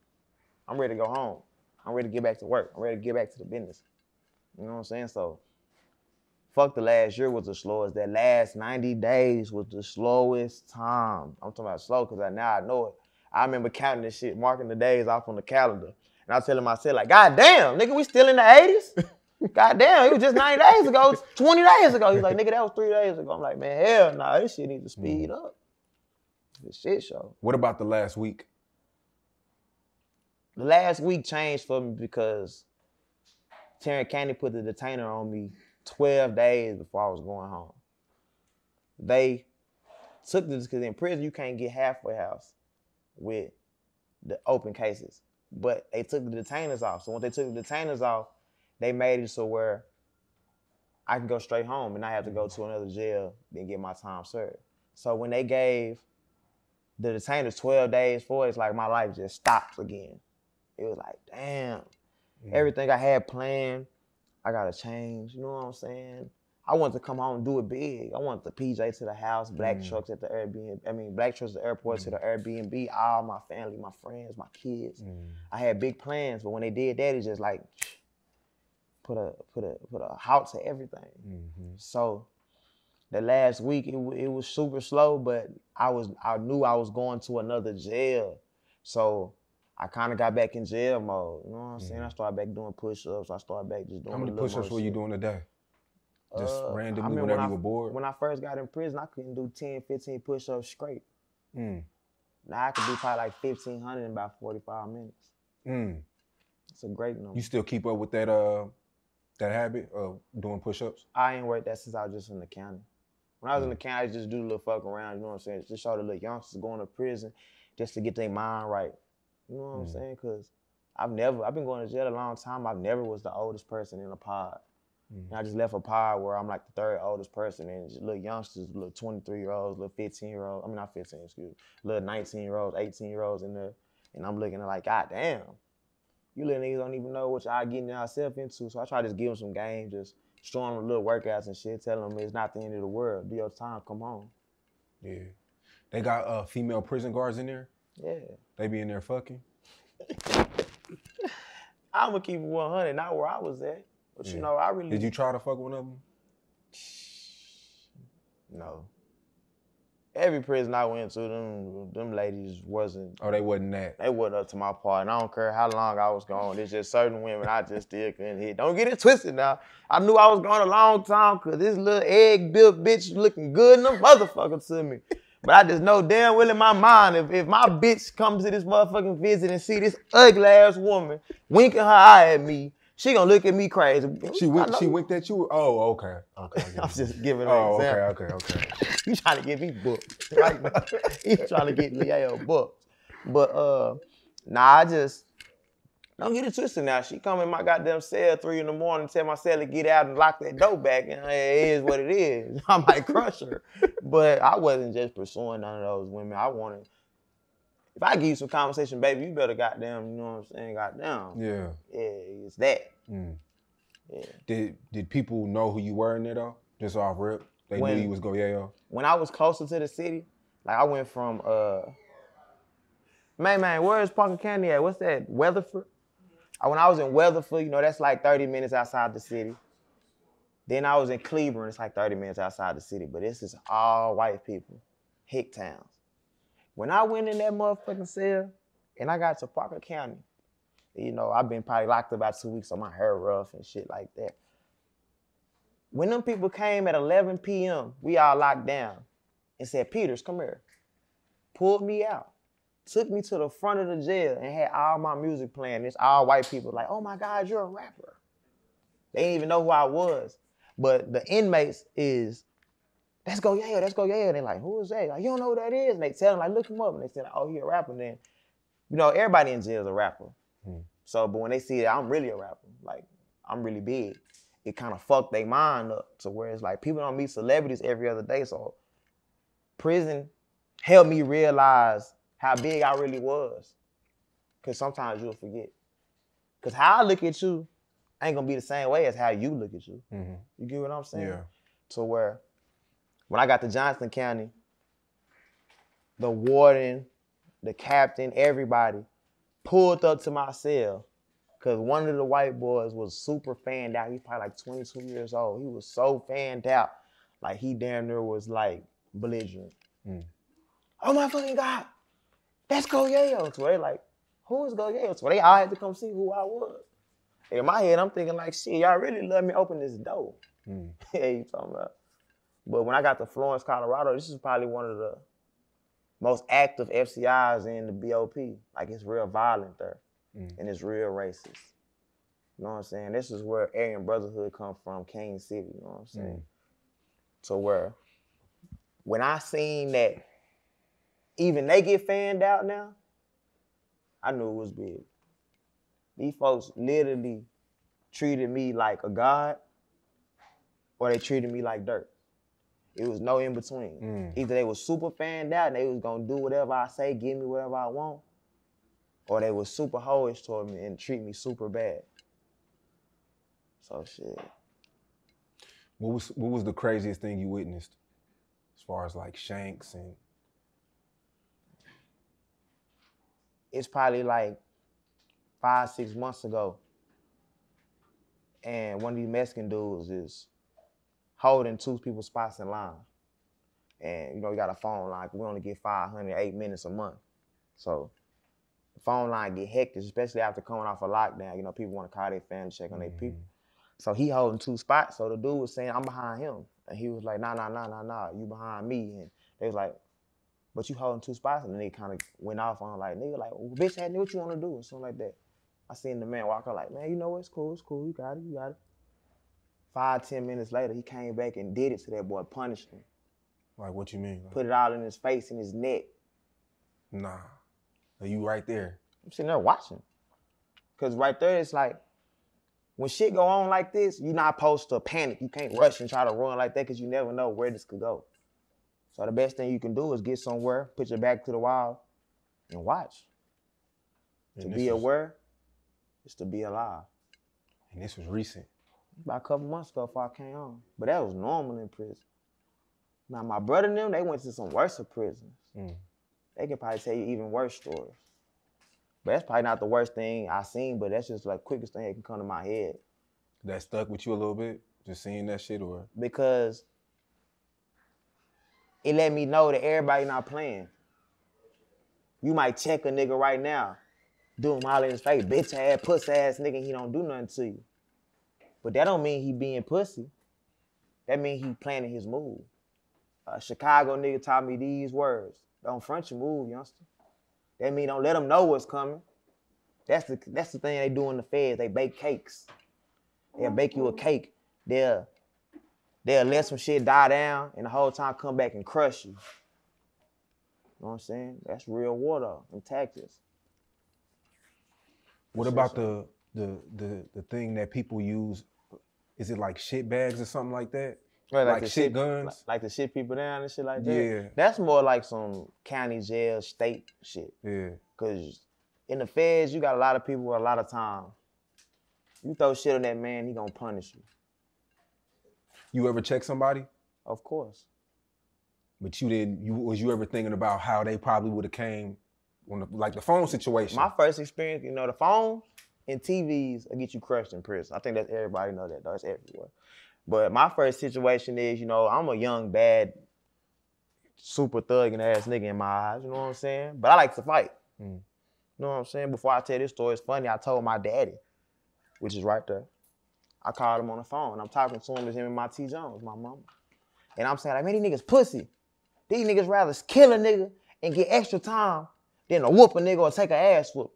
I'm ready to go home. I'm ready to get back to work. I'm ready to get back to the business. You know what I'm saying? So, fuck the last year was the slowest. That last 90 days was the slowest time. I'm talking about slow because now I know it. I remember counting this shit, marking the days off on the calendar. And I was telling myself, like, God damn, nigga, we still in the 80s? God damn, it was just 90 days ago, 20 days ago. He's like, nigga, that was 3 days ago. I'm like, man, hell nah, this shit needs to speed up. This shit show. What about the last week? The last week changed for me because Tarrant County put the detainer on me 12 days before I was going home. They took this because in prison you can't get halfway house with the open cases. But they took the detainers off. So when they took the detainers off, they made it so where I can go straight home and not have to go to another jail and get my time served. So when they gave the detainers 12 days for it, it's like my life just stopped again. It was like, damn, everything I had planned, I gotta change, you know what I'm saying? I wanted to come home and do it big. I wanted the PJ to the house, black trucks at the Airbnb, black trucks at the airport to the Airbnb, all my family, my friends, my kids. I had big plans, but when they did that, it just like put a halt to everything. So the last week it was super slow, but I knew I was going to another jail. So I kind of got back in jail mode. You know what I'm saying? I started back doing push-ups. I started back just doing. How many push-ups were you doing a day? Just randomly whenever you were bored? When I first got in prison, I couldn't do 10, 15 push-ups straight. Now I could do probably like 1,500 in about 45 minutes. It's a great number. You still keep up with that habit of doing push-ups? I ain't worked that since I was just in the county. When I was in the county, I just do a little fuck around, you know what I'm saying? Just show the little youngsters going to prison just to get their mind right. You know what I'm saying? Because I've been going to jail a long time. I've never was the oldest person in a pod. And I just left a pod where I'm like the third oldest person, and just little youngsters, little 23-year-olds, little 15-year-olds, I mean not 15, excuse me, little 19-year-olds, 18-year-olds in there, and I'm looking at like, God damn, you little niggas don't even know what y'all getting yourself into. So I try to just give them some game, just showing them little workouts and shit, telling them it's not the end of the world. Do your time, come home. Yeah. They got female prison guards in there? Yeah. They be in there fucking? I'm gonna keep it 100, not where I was at. But you know, I really... Did you try to fuck one of them? No. Every prison I went to, them ladies wasn't... Oh, they wasn't that? They wasn't up to my part, and I don't care how long I was gone. It's just certain women I just still couldn't hit. Don't get it twisted now. I knew I was gone a long time because this little egg-built bitch looking good in a motherfucker to me. But I just know damn well in my mind, if my bitch comes to this motherfucking visit and see this ugly-ass woman winking her eye at me, she gonna look at me crazy. She winked at you? Oh, okay. I'm just giving her an example. Okay. You trying to get me booked right now. You trying to get Yayo booked. But nah, I just don't get it twisted now. She come in my goddamn cell 3 in the morning, tell my cell to get out and lock that door back, and it is what it is. I might crush her. But I wasn't just pursuing none of those women. I wanted, if I give you some conversation, baby, you better goddamn, you know what I'm saying, goddamn. Yeah. Yeah, it's that. Yeah. Did people know who you were in there though? Just off rip? They knew you was go Yayo. When I was closer to the city, like I went from man, where is Parker County at? What's that? Weatherford? When I was in Weatherford, you know, that's like 30 minutes outside the city. Then I was in Cleveland, it's like 30 minutes outside the city, but this is all white people, hick towns. When I went in that motherfucking cell and I got to Parker County, you know, I've been probably locked up about 2 weeks, so my hair rough and shit like that. When them people came at 11 p.m., we all locked down and said, Peters, come here. Pulled me out, took me to the front of the jail and had all my music playing. It's all white people like, oh my God, you're a rapper. They didn't even know who I was. But the inmates is, let's go Yayo, let's go Yayo. And they're like, who is that? Like, you don't know who that is? And they tell them, like, look him up. And they say, like, oh, he a rapper. And then, you know, everybody in jail is a rapper. So, but when they see that I'm really a rapper, like, I'm really big, it kind of fucked their mind up to where it's like people don't meet celebrities every other day. So prison helped me realize how big I really was. Because sometimes you'll forget. Because how I look at you ain't going to be the same way as how you look at you. You get what I'm saying? Yeah. To where when I got to Johnston County, the warden, the captain, everybody pulled up to my cell. Because one of the white boys was super fanned out. He's probably like 22 years old. He was so fanned out. Like, he damn near was like belligerent. Oh my fucking God, let's go Yayo. So they like, who is go Yayo? So they all had to come see who I was. In my head, I'm thinking like, shit, y'all really let me open this door. Yeah, you talking about. But when I got to Florence, Colorado, this is probably one of the most active FCIs in the BOP. Like, it's real violent there. And it's real racist. You know what I'm saying? This is where Aryan Brotherhood come from, Kane City, you know what I'm saying? So where, when I seen that even they get fanned out now, I knew it was big. These folks literally treated me like a god or they treated me like dirt. It was no in between. Either they was super fanned out and they was gonna do whatever I say, give me whatever I want, or they was super hoish toward me and treat me super bad. So shit. What was the craziest thing you witnessed as far as like shanks and? It's probably like 5-6 months ago. And one of these Mexican dudes is holding 2 people's spots in line. And you know, we got a phone line, we only get 508 minutes a month. So the phone line get hectic, especially after coming off a lockdown. You know, people want to call their family, check on their people. So he holding 2 spots. So the dude was saying, I'm behind him. And he was like, nah, you behind me. And they was like, but you holding 2 spots? And then they kind of went off on like, nigga, like, well, bitch, what you want to do? And something like that. I seen the man walk out like, man, you know what, it's cool, you got it. 5-10 minutes later, he came back and did it to that boy, punished him. Like, what you mean? Like, put it all in his face and his neck. Nah, are you right there? I'm sitting there watching. Because right there, it's like, when shit go on like this, you're not supposed to panic. You can't rush and try to run like that because you never know where this could go. So the best thing you can do is get somewhere, put your back to the wall, and watch. And to be aware is to be alive. And this was recent. About a couple months ago before I came home. But that was normal in prison. Now, my brother and them, they went to some worse prisons. They can probably tell you even worse stories. But that's probably not the worst thing I seen, but that's just like quickest thing that can come to my head. That stuck with you a little bit? Just seeing that shit, or? Because it let me know that everybody not playing. You might check a nigga right now, do him all in his face, bitch ass, pussy ass nigga, and he don't do nothing to you. But that don't mean he being pussy. That mean he planning his move. A Chicago nigga taught me these words. Don't front your move, youngster. That mean don't let them know what's coming. That's the thing they do in the feds. They bake cakes. They'll bake you a cake. They'll let some shit die down and the whole time come back and crush you. You know what I'm saying? That's real war though, and tactics. What about the thing that people use? Is it like shit bags or something like that? Right, like shit guns? Like to shit people down and shit like that? Yeah. That's more like some county jail, state shit. Yeah. Because in the feds, you got a lot of people with a lot of time. You throw shit on that man, he gonna punish you. You ever check somebody? Of course. But was you ever thinking about how they probably would have came on the phone situation? My first experience, the phone and TVs will get you crushed in prison. I think that everybody know that though. It's everywhere. But my first situation is, I'm a young, bad, super thugging ass nigga in my eyes, you know what I'm saying? But I like to fight. You know what I'm saying? Before I tell this story, it's funny, I told my daddy, which is right there. I called him on the phone. I'm talking to him, it's him and my T. Jones, my mama. And I'm saying, like, man, these niggas pussy. These niggas rather kill a nigga and get extra time than to whoop a nigga or take an ass whoop.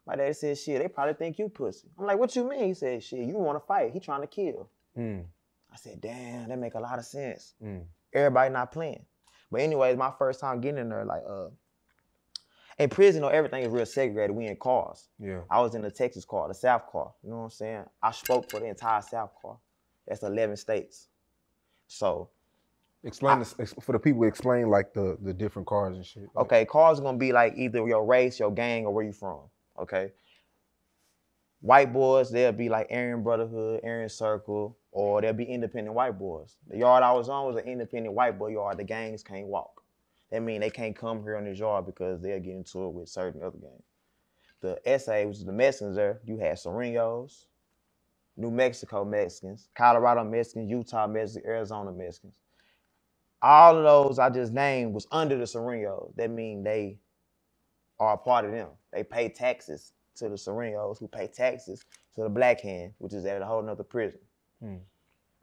My daddy said, shit, they probably think you pussy. I'm like, what you mean? He said, shit, you want to fight. He trying to kill. I said, damn, that make a lot of sense. Everybody not playing. But anyways, my first time getting in there, like, in prison, everything is real segregated. We in cars. Yeah. I was in the Texas car, the South car. You know what I'm saying? I spoke for the entire South car. That's 11 states. So, explain this for the people. Explain like the different cars and shit. Like, okay, cars are gonna be like either your race, your gang, or where you from. Okay. White boys, they'll be like Aryan Brotherhood, Aryan Circle, or they'll be independent white boys. The yard I was on was an independent white boy yard. The gangs can't walk. That means they can't come here on this yard because they'll get into it with certain other gangs. The SA, which is the Mexicans there, you had Serenos, New Mexico Mexicans, Colorado Mexicans, Utah Mexicans, Arizona Mexicans. All of those I just named was under the Serenos. That means they are a part of them. They pay taxes to the Serenos, who pay taxes to the Black Hand, which is at a whole nother prison.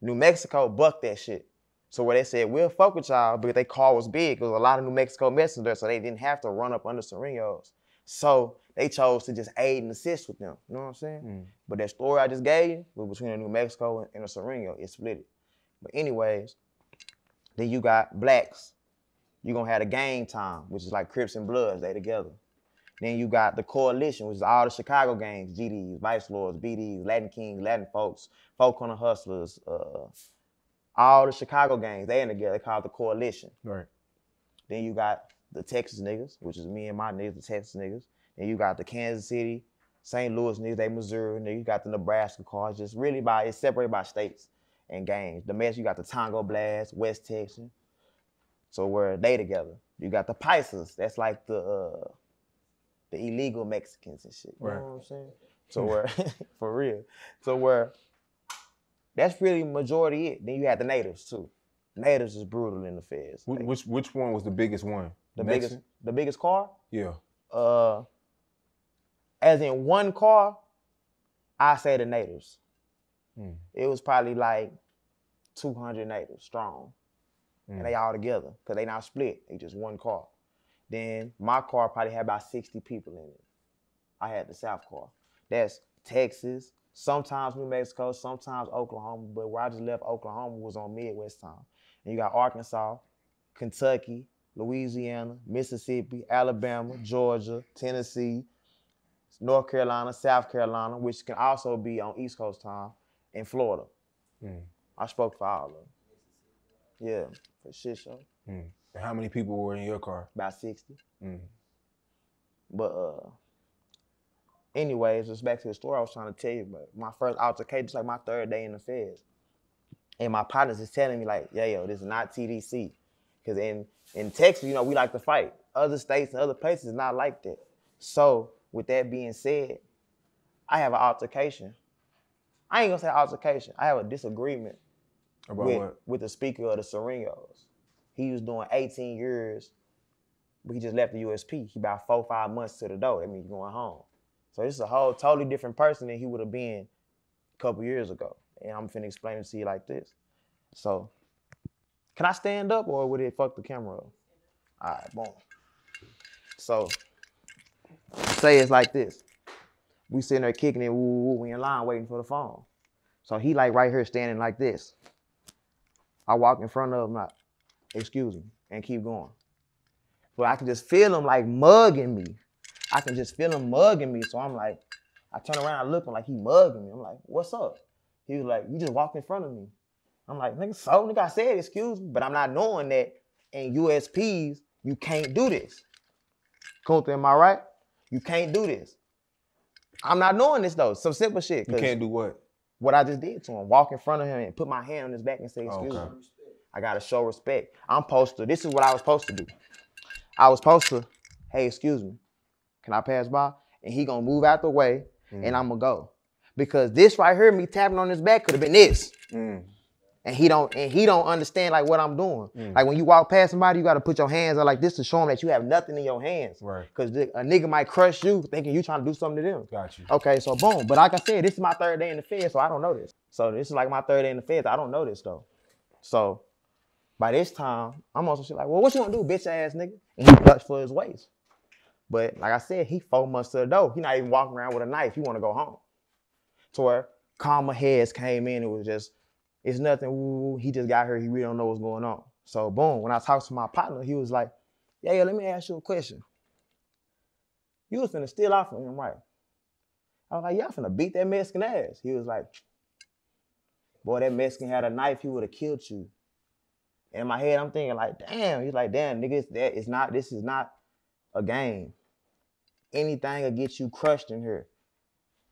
New Mexico bucked that shit. So where they said, we'll fuck with y'all, because they car was big. There was a lot of New Mexico Mexicans there, so they didn't have to run up under Serenos. So they chose to just aid and assist with them. You know what I'm saying? But that story I just gave you was between a New Mexico and a Sereno. It split it. But anyways, then you got blacks. You're going to have the gang time, which is like Crips and Bloods. They together. Then you got the Coalition, which is all the Chicago gangs, GDs, Vice Lords, BDs, Latin Kings, Latin Folks, Folk Hunter Hustlers, all the Chicago gangs, they in together. They call it the Coalition. Right. Then you got the Texas niggas, which is me and my niggas, the Texas niggas. Then you got the Kansas City, St. Louis niggas, they Missouri. Then you got the Nebraska cars. Just really it's separated by states and gangs. The Mets, you got the Tongo Blast, West Texas. So where they together. You got the Paisas. That's like the illegal Mexicans and shit. You know what I'm saying? So where, for real. So where, that's really majority it. Then you had the natives too. Natives is brutal in the feds. Which one was the biggest one? The biggest car? Yeah. As in one car, I say the natives. It was probably like 200 natives strong. And they all together, because they not split. They just one car. Then my car probably had about 60 people in it. I had the South car. That's Texas, sometimes New Mexico, sometimes Oklahoma, but where I just left Oklahoma was on Midwest time. And you got Arkansas, Kentucky, Louisiana, Mississippi, Alabama, Georgia, Tennessee, North Carolina, South Carolina, which can also be on East Coast time, and Florida. I spoke for all of them. Yeah, for shit show. How many people were in your car? About 60. But anyways, just back to the story I was trying to tell you, but my first altercation, it's like my third day in the feds. And my partners is telling me like, Yayo, this is not TDC. Because in Texas, we like to fight. Other states and other places is not like that. So with that being said, I have an altercation. I ain't gonna say altercation. I have a disagreement with the speaker of the Serenos. He was doing 18 years, but he just left the USP. He about 4 or 5 months to the door. That means going home. So this is a whole totally different person than he would have been a couple years ago. And I'm finna explain it to you like this. So, can I stand up or would it fuck the camera up? All right, boom. So, say it's like this. We sitting there kicking it, woo, we in line waiting for the phone. So he like right here standing like this. I walk in front of him like, excuse me, and keep going. But I can just feel him like mugging me. I can just feel him mugging me. So I'm like, I turn around, I look, I'm like, he mugging me. I'm like, what's up? He was like, you just walked in front of me. I'm like, nigga, I said excuse me, but I'm not knowing that in USPs, you can't do this. Kunta, am I right? You can't do this. I'm not knowing this though, some simple shit. You can't do what? What I just did to him, walk in front of him and put my hand on his back and say excuse me. I gotta show respect. This is what I was supposed to do. I was supposed to, hey, excuse me, can I pass by? And he gonna move out the way, and I'm gonna go. Because this right here, me tapping on his back, could have been this. And he don't understand like what I'm doing. Like when you walk past somebody, you gotta put your hands out like this to show them that you have nothing in your hands. Right. Because a nigga might crush you thinking you trying to do something to them. Got you. Okay, so boom. But like I said, this is my 3rd day in the Fed, so I don't know this. So this is like my 3rd day in the Fed. I don't know this though. So by this time, I'm also shit like, well, what you gonna do, bitch ass nigga? And he clutched for his waist. But like I said, he 4 months to the door. He not even walking around with a knife. He wanna go home. To where calmer heads came in. It was just, it's nothing. Ooh, he just got here. He really don't know what's going on. So boom, when I talked to my partner, he was like, yeah, let me ask you a question. You was finna steal off of him, right? I was like, yeah, I'm finna beat that Mexican ass. He was like, boy, that Mexican had a knife, he would have killed you. And in my head, I'm thinking like, damn. He's like, damn, nigga, this is not a game. Anything will get you crushed in here.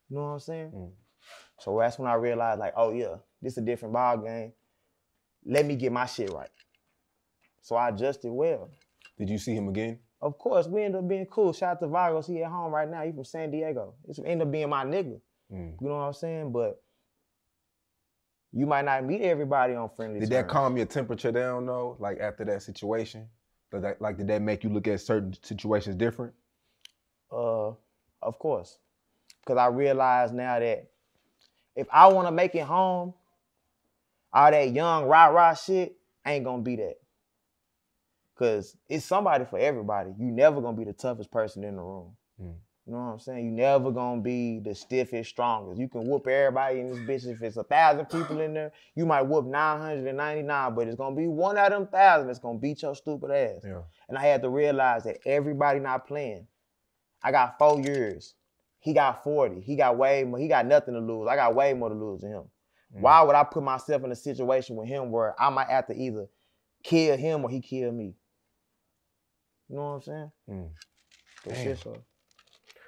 You know what I'm saying? So that's when I realized like, oh yeah, this is a different ball game. Let me get my shit right. So I adjusted well. Did you see him again? Of course, we ended up being cool. Shout out to Vargas, he at home right now. He from San Diego. It ended up being my nigga. You know what I'm saying? But you might not meet everybody on friendly terms. Did that calm your temperature down though? Like after that situation? Did that make you look at certain situations different? Of course. Because I realize now that if I want to make it home, all that young rah-rah shit ain't going to be that. Because it's somebody for everybody. You never going to be the toughest person in the room. You know what I'm saying? You never going to be the stiffest, strongest. You can whoop everybody in this bitch. If it's 1,000 people in there, you might whoop 999, but it's going to be one out of them 1,000 that's going to beat your stupid ass. Yeah. And I had to realize that everybody not playing. I got 4 years. He got 40. He got way more. He got nothing to lose. I got way more to lose than him. Why would I put myself in a situation with him where I might have to either kill him or he kill me? You know what I'm saying? For sure.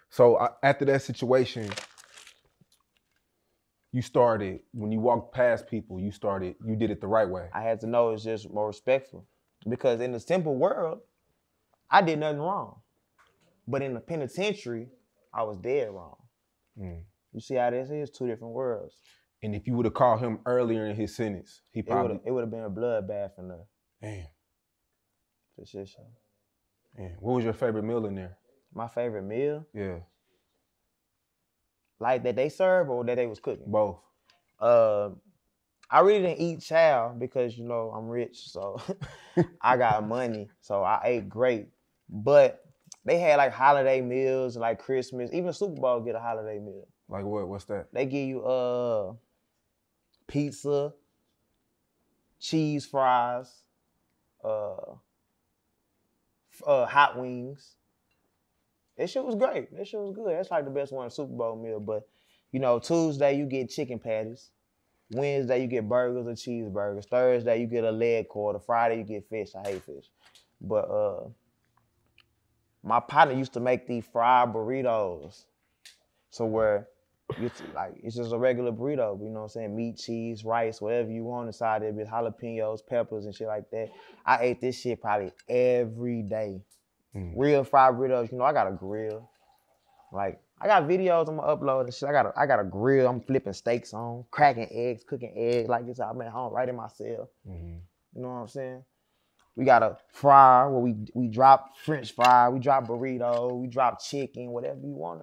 So after that situation, when you walked past people, you did it the right way. I had to know it's just more respectful. Because in the simple world, I did nothing wrong. But in the penitentiary, I was dead wrong. You see how this is? 2 different worlds. And if you would have called him earlier in his sentence, it would have been a bloodbath in there. Damn. For sure. Man, what was your favorite meal in there? My favorite meal? Yeah. Like that they serve or that they was cooking? Both. I really didn't eat chow because, you know, I'm rich, so I got money. So I ate great. But they had like holiday meals, like Christmas. Even Super Bowl get a holiday meal. Like what? What's that? They give you pizza, cheese fries, hot wings. That shit was great. That shit was good. That's like the best one, Super Bowl meal. But, you know, Tuesday you get chicken patties. Wednesday you get burgers or cheeseburgers. Thursday you get a leg quarter. Friday you get fish. I hate fish. But my partner used to make these fried burritos. So where it's just a regular burrito, you know what I'm saying? Meat, cheese, rice, whatever you want inside there, with jalapenos, peppers, and shit like that. I ate this shit probably every day. Real fried burritos, you know, I got a grill. Like, I got videos I'm gonna upload and shit. I got a grill I'm flipping steaks on, cracking eggs, cooking eggs like this. I'm at home right in my cell. You know what I'm saying? We got a fryer where we drop French fry, we drop burrito, we drop chicken, whatever you want.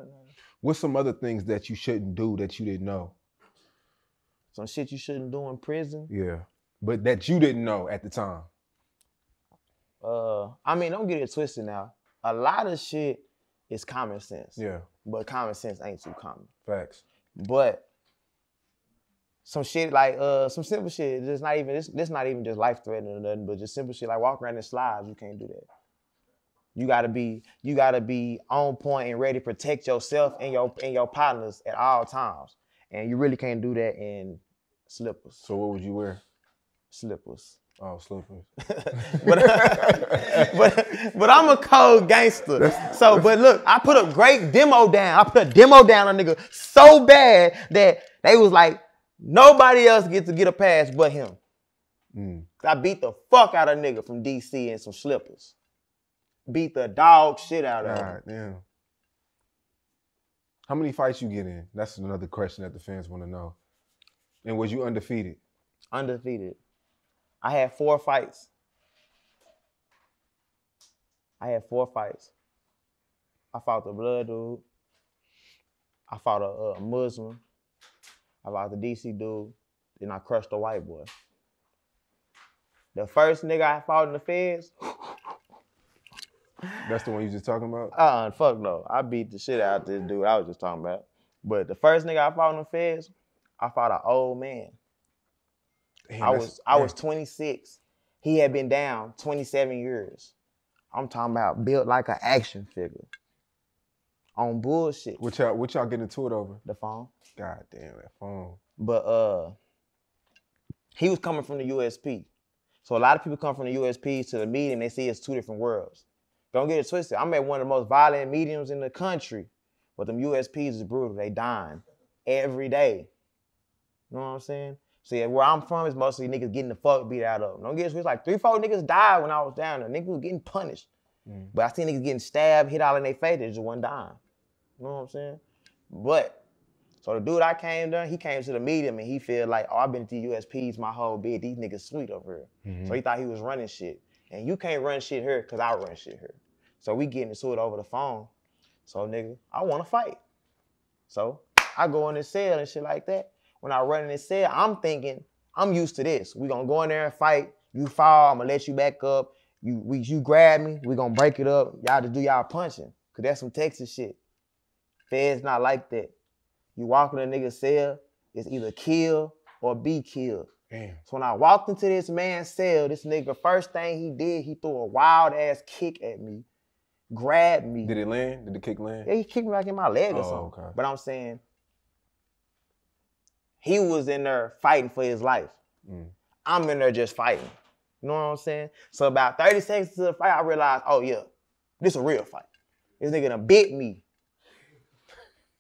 What's some other things that you shouldn't do that you didn't know? Some shit you shouldn't do in prison? Yeah, but that you didn't know at the time. I mean, don't get it twisted now. A lot of shit is common sense. Yeah. But common sense ain't too common. Facts. But some shit like some simple shit, this not even just life threatening or nothing, but just simple shit like walk around in slides, you can't do that. You gotta be on point and ready to protect yourself and your partners at all times. And you really can't do that in slippers. So what would you wear? Slippers. Oh, slippers. but I'm a cold gangster. So, but look, I put a great demo down. I put a demo down on a nigga so bad that they was like, nobody else gets to get a pass but him. I beat the fuck out of a nigga from DC in some slippers. Beat the dog shit out of him. God damn. How many fights you get in? That's another question that the fans want to know. And was you undefeated? Undefeated. I had 4 fights. I fought the blood dude. I fought a Muslim. I fought the DC dude. Then I crushed the white boy. The first nigga I fought in the feds. That's the one you just talking about? Fuck no. I beat the shit out of this dude I was just talking about. But the first nigga I fought in the feds, I fought an old man. Damn, I was 26. He had been down 27 years. I'm talking about built like an action figure. On bullshit. What y'all getting into it over? The phone. God damn, that phone. But he was coming from the USP. So a lot of people come from the USPs to the media and they see it's 2 different worlds. Don't get it twisted. I'm at one of the most violent mediums in the country. But them USPs is brutal. They dying every day. You know what I'm saying? See, where I'm from is mostly niggas getting the fuck beat out of them. Don't get it twisted. Like 3-4 niggas died when I was down there. Niggas was getting punished. But I seen niggas getting stabbed, hit all in their face, they just wasn't dying. You know what I'm saying? But, so the dude I came there, he came to the medium and he feel like, oh, I've been to USPs my whole bit. These niggas sweet over here. So he thought he was running shit. And you can't run shit here because I run shit here. So we getting into it over the phone. So nigga, I want to fight. So I go in the cell and shit like that. When I run in the cell, I'm thinking, I'm used to this. We gonna go in there and fight. You fall, I'm gonna let you back up. You grab me, we gonna break it up. Y'all to do y'all punching. Cause that's some Texas shit. Feds not like that. You walk in a nigga's cell, it's either kill or be killed. Damn. So when I walked into this man's cell, this nigga, first thing he did, he threw a wild ass kick at me, grabbed me. Did it land? Did the kick land? Yeah, he kicked me like in my leg or something. Okay. But I'm saying, he was in there fighting for his life. I'm in there just fighting. You know what I'm saying? So about 30 seconds to the fight, I realized, oh yeah, this a real fight. This nigga done bit me.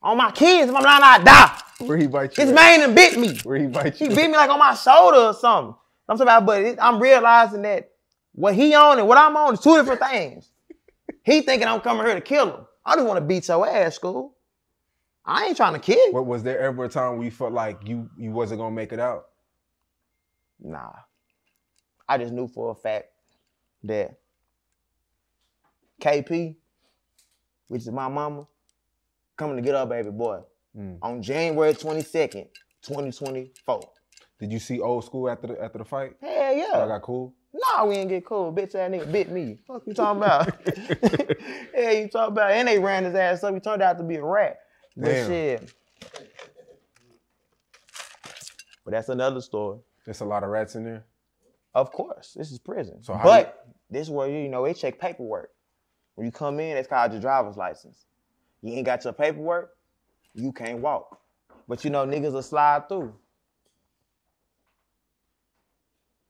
On my kids, if I'm not die. Where he bite you? This man done bit me. Where he bite you? He bit me like on my shoulder or something. I'm talking about, but I'm realizing that what he on and what I'm on is 2 different things. He thinking I'm coming here to kill him. I just want to beat your ass, school. I ain't trying to kill you. What, was there ever a time where you felt like you wasn't gonna make it out? Nah. I just knew for a fact that KP, which is my mama, coming to get our baby boy on January 22nd, 2024. Did you see old school after the fight? Hell yeah. So I got cool? Nah, we ain't get cool. Bitch ass nigga bit me. Fuck you talking about? Yeah, you talking about? And they ran his ass up. He turned out to be a rat. But shit. But that's another story. There's a lot of rats in there? Of course. This is prison. So this is where, you know, they check paperwork. When you come in, it's called your driver's license. You ain't got your paperwork, you can't walk. But you know, niggas will slide through.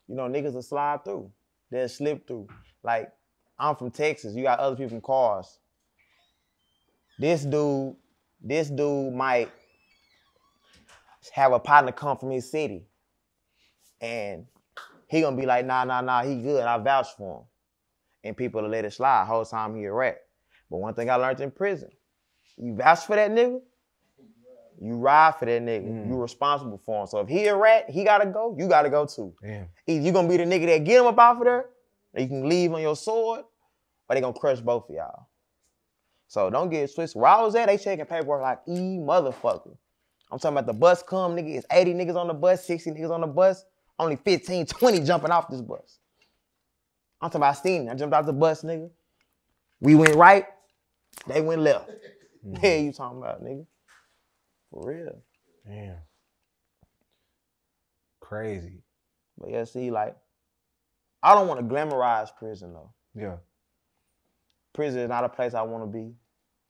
You know, niggas will slide through. They'll slip through. Like, I'm from Texas. You got other people from cars. This dude might have a partner come from his city. And he gonna be like, nah, he good. I vouch for him. And people will let it slide whole time he a rat. But one thing I learned in prison, you vouch for that nigga, you ride for that nigga. You responsible for him. So if he a rat, he gotta go, you gotta go too. Damn. Either you gonna be the nigga that get him up off of there, or you can leave on your sword, or they gonna crush both of y'all. So don't get it twisted. Where I was at, they checking paperwork like motherfucker. I'm talking about the bus come, nigga, it's 80 niggas on the bus, 60 niggas on the bus, only 15, 20 jumping off this bus. I'm talking about I seen it. I jumped out the bus, nigga. We went right, they went left. Yeah, you talking about, nigga. For real. Damn. Crazy. But yeah, see, like, I don't want to glamorize prison, though. Yeah. Prison is not a place I want to be.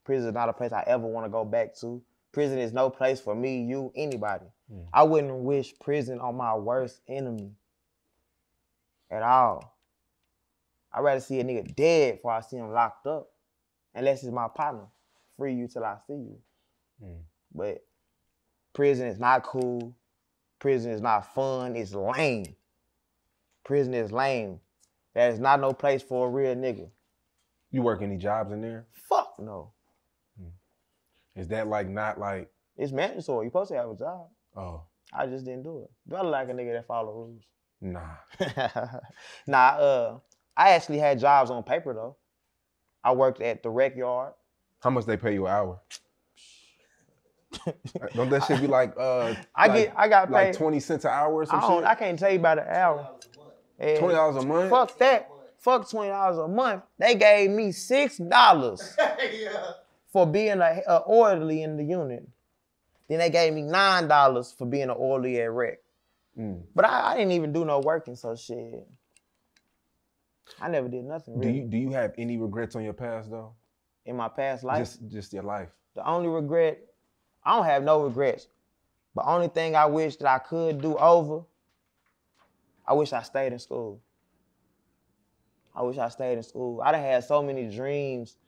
Prison is not a place I ever want to go back to. Prison is no place for me, you, anybody. I wouldn't wish prison on my worst enemy at all. I'd rather see a nigga dead before I see him locked up, unless it's my partner. Free you till I see you. But prison is not cool. Prison is not fun. It's lame. Prison is lame. That is not no place for a real nigga. You work any jobs in there? Fuck no. Is that like not like? It's mandatory. You supposed to have a job. Oh. I just didn't do it. Do I look like a nigga that follow rules? Nah. Nah, I actually had jobs on paper though. I worked at the rec yard. How much they pay you an hour? Don't that shit be like I got paid like 20 cents an hour or some shit? I can't tell you about an hour. $20 a month? Fuck that. Fuck $20 a month. They gave me $6 for being an orderly in the unit. Then they gave me $9 for being an orderly at rec. But I didn't even do no working, so shit. I never did nothing really. Do you have any regrets on your past though? In my past life? Just your life. The only regret, I don't have no regrets. But only thing I wish that I could do over, I wish I stayed in school. I wish I stayed in school. I done had so many dreams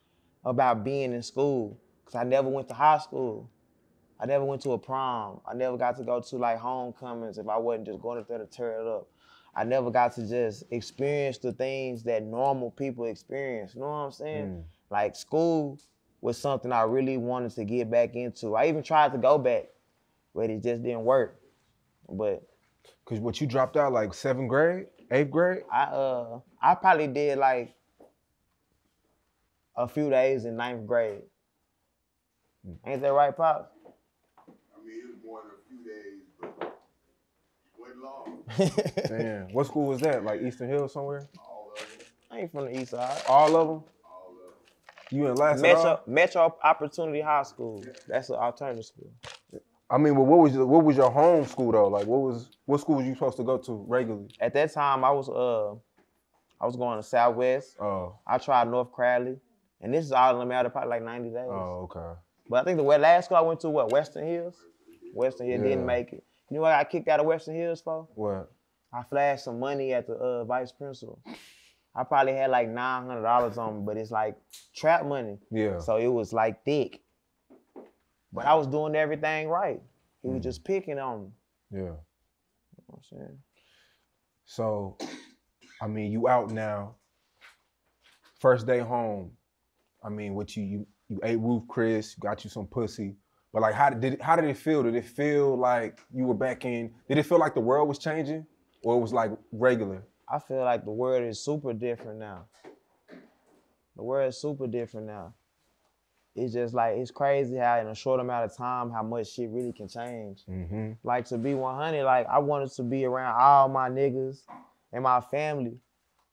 about being in school because I never went to high school. I never went to a prom. I never got to go to like homecomings if I wasn't just going up there to tear it up. I never got to just experience the things that normal people experience. You know what I'm saying? Like school was something I really wanted to get back into. I even tried to go back, but it just didn't work. But cause what you dropped out like 7th grade, 8th grade? I probably did like a few days in 9th grade. Ain't that right, Pops? I mean, it was more than a few days, but it wasn't long. Damn. What school was that? Like Eastern Hill somewhere? All of them. I ain't from the east side. All of them? All of them. You in last Metro Opportunity High School. That's an alternative school. I mean, well, what was your home school though? Like, what school was you supposed to go to regularly? At that time, I was going to Southwest. Oh. I tried North Crowley, and this is all in the matter probably like 90 days. Oh, okay. But I think the last school I went to, Western Hills? Western Hills didn't make it. You know what I got kicked out of Western Hills for? What? I flashed some money at the vice principal. I probably had like $900 on me, but it's like trap money. Yeah. So it was like thick. But I was doing everything right. He was just picking on me. Yeah. You know what I'm saying? So, I mean, you out now. First day home. I mean, what you ate Ruth Chris, you got you some pussy. But like, how did it feel? Did it feel like you were back in? Did it feel like the world was changing, or it was like regular? I feel like the world is super different now. The world is super different now. It's just like, it's crazy how in a short amount of time, how much shit really can change. Like to be 100, like I wanted to be around all my niggas and my family.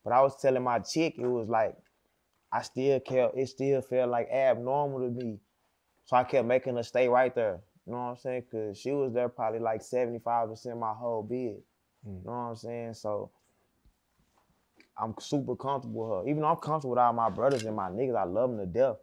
But I was telling my chick, it was like, it still felt like abnormal to me. So I kept making her stay right there. You know what I'm saying? Cause she was there probably like 75% of my whole bid. You know what I'm saying? So I'm super comfortable with her. Even though I'm comfortable with all my brothers and my niggas, I love them to death.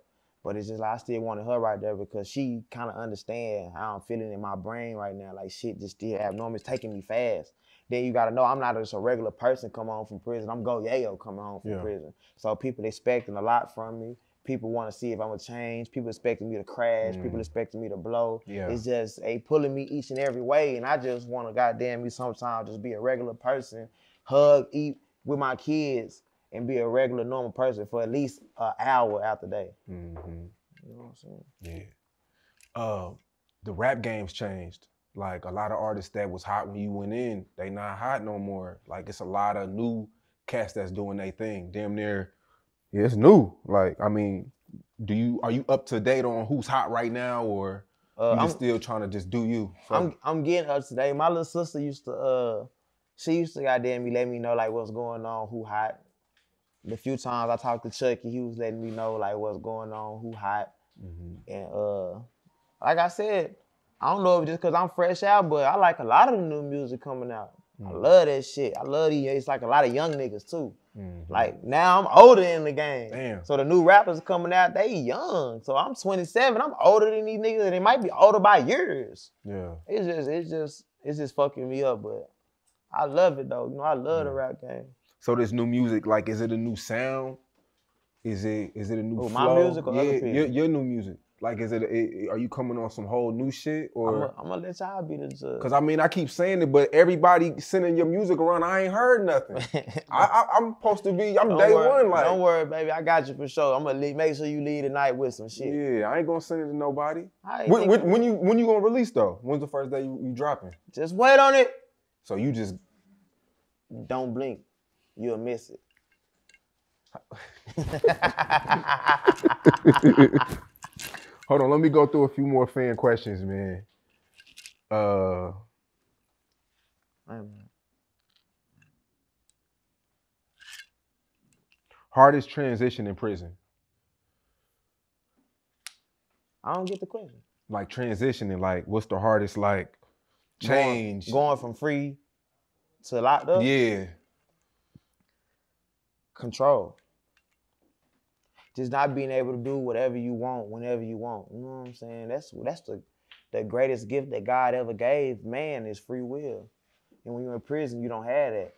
But it's just like I still wanted her right there because she kind of understand how I'm feeling in my brain right now. Like shit just still abnormal. It's taking me fast. Then you gotta know I'm not just a regular person coming home from prison. I'm Yayo coming home from prison. So people expecting a lot from me. People want to see if I'm gonna change. People expecting me to crash. People expecting me to blow. Yeah. It's just pulling me each and every way. And I just want to goddamn me sometimes just be a regular person, hug, eat with my kids, and be a regular, normal person for at least an hour out the day. You know what I'm saying? Yeah. The rap game's changed. Like a lot of artists that was hot when you went in, they not hot no more. Like it's a lot of new cats that's doing their thing. Damn near, yeah, it's new. Like, I mean, are you up to date on who's hot right now, or you just still trying to just do you? I'm getting up to date. My little sister used to goddamn let me know like what's going on, who hot. The few times I talked to Chucky, he was letting me know like what's going on, who hot. And like I said, I don't know if it's just because I'm fresh out, but I like a lot of the new music coming out. I love that shit. I love these. It's like a lot of young niggas too. Like now I'm older in the game. Damn. So the new rappers coming out, they young. So I'm 27. I'm older than these niggas, and they might be older by years. Yeah. It's just fucking me up, but I love it though. You know, I love the rap game. So this new music, like, is it a new sound? Is it a new flow? My music or other people? Your new music. Like, are you coming on some whole new shit or? I'm gonna let y'all be the judge. Cause I mean, I keep saying it, but everybody sending your music around, I ain't heard nothing. I'm supposed to be. I'm day one. Like, don't worry, baby. I got you for sure. I'm gonna make sure you leave tonight with some shit. Yeah, I ain't gonna send it to nobody. When you gonna release though? When's the first day you dropping? Just wait on it. So you just don't blink. You'll miss it. Hold on, let me go through a few more fan questions, man. Hardest transition in prison? I don't get the question. Like transitioning, like what's the hardest like change? Going from free to locked up? Yeah. Control. Just not being able to do whatever you want, whenever you want. You know what I'm saying? That's the greatest gift that God ever gave man is free will. And when you're in prison, you don't have that.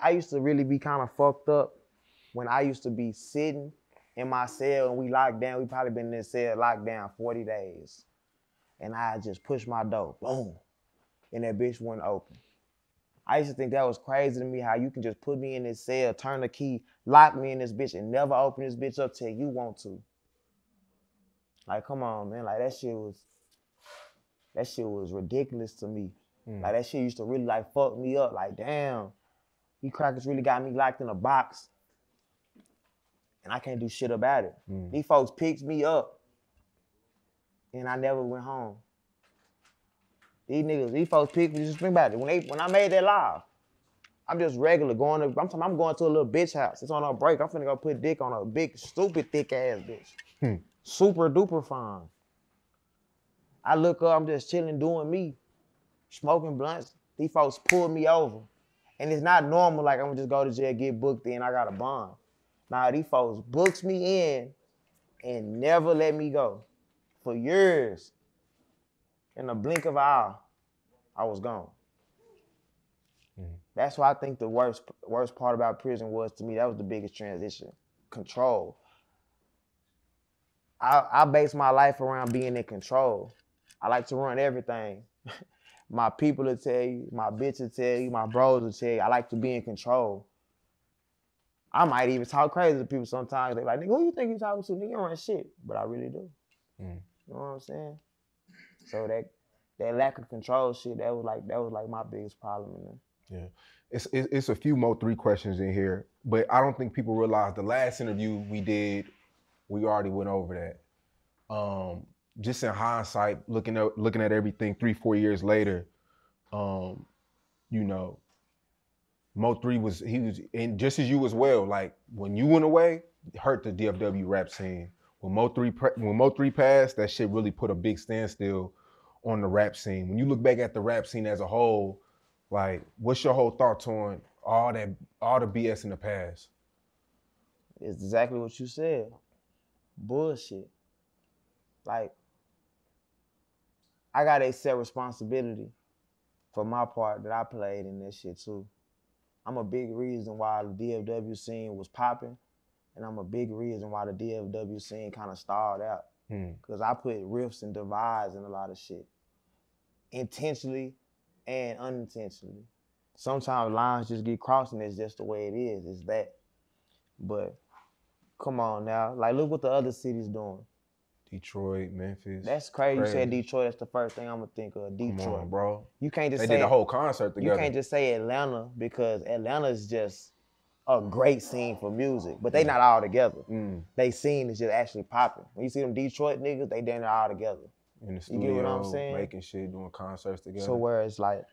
I used to really be kind of fucked up when I used to be sitting in my cell and we locked down. We probably been in this cell locked down 40 days. And I just pushed my door, boom, and that bitch wouldn't open. I used to think that was crazy to me, how you can just put me in this cell, turn the key, lock me in this bitch, and never open this bitch up till you want to. Like, come on, man. Like, that shit was ridiculous to me. Like, that shit used to really, like, fuck me up. Like, damn, you crackers really got me locked in a box, and I can't do shit about it. These folks picked me up, and I never went home. These folks picked me. Just think about it. When I made that live, I'm just regular going to. I'm going to a little bitch house. It's on a break. I'm finna go put dick on a big, stupid, thick ass bitch. Super duper fine. I look up. I'm just chilling, doing me, smoking blunts. These folks pulled me over, and it's not normal. Like I'm gonna just go to jail, get booked in. I got a bond. Nah, these folks books me in, and never let me go for years. In a blink of an eye, I was gone. That's why I think the worst part about prison was, to me, that was the biggest transition. Control. I base my life around being in control. I like to run everything. My people will tell you, my bitch will tell you, my bros will tell you, I like to be in control. I might even talk crazy to people sometimes. They like, nigga, who you think you talking to? Nigga, you run shit. But I really do. You know what I'm saying? So that lack of control shit, that was like my biggest problem in there. Yeah. It's a few Mo3 questions in here, but I don't think people realize the last interview we did, we already went over that. Just in hindsight, looking at everything 3-4 years later, you know, Mo3 was and just as you as well. Like when you went away, it hurt the DFW rap scene. When Mo3 passed, that shit really put a big standstill on the rap scene. When you look back at the rap scene as a whole, like, what's your whole thoughts on all the BS in the past? It's exactly what you said. Bullshit. Like, I gotta accept responsibility for my part that I played in this shit too. I'm a big reason why the DFW scene was popping, and I'm a big reason why the DFW scene kind of stalled out. Because I put rifts and divides in a lot of shit. Intentionally and unintentionally. Sometimes lines just get crossed and it's just the way it is. It's that. But come on now. Like, look what the other cities doing. Detroit, Memphis. That's crazy. You said Detroit, that's the first thing I'm gonna think of. Detroit. Come on, bro. You can't just they say did a whole concert together. You can't just say Atlanta, because Atlanta's just a great scene for music, but they not all together. They scene is just actually popping. When you see them Detroit niggas, they damn near all together. In the studio, you get what I'm saying? Making shit, doing concerts together. So where it's like,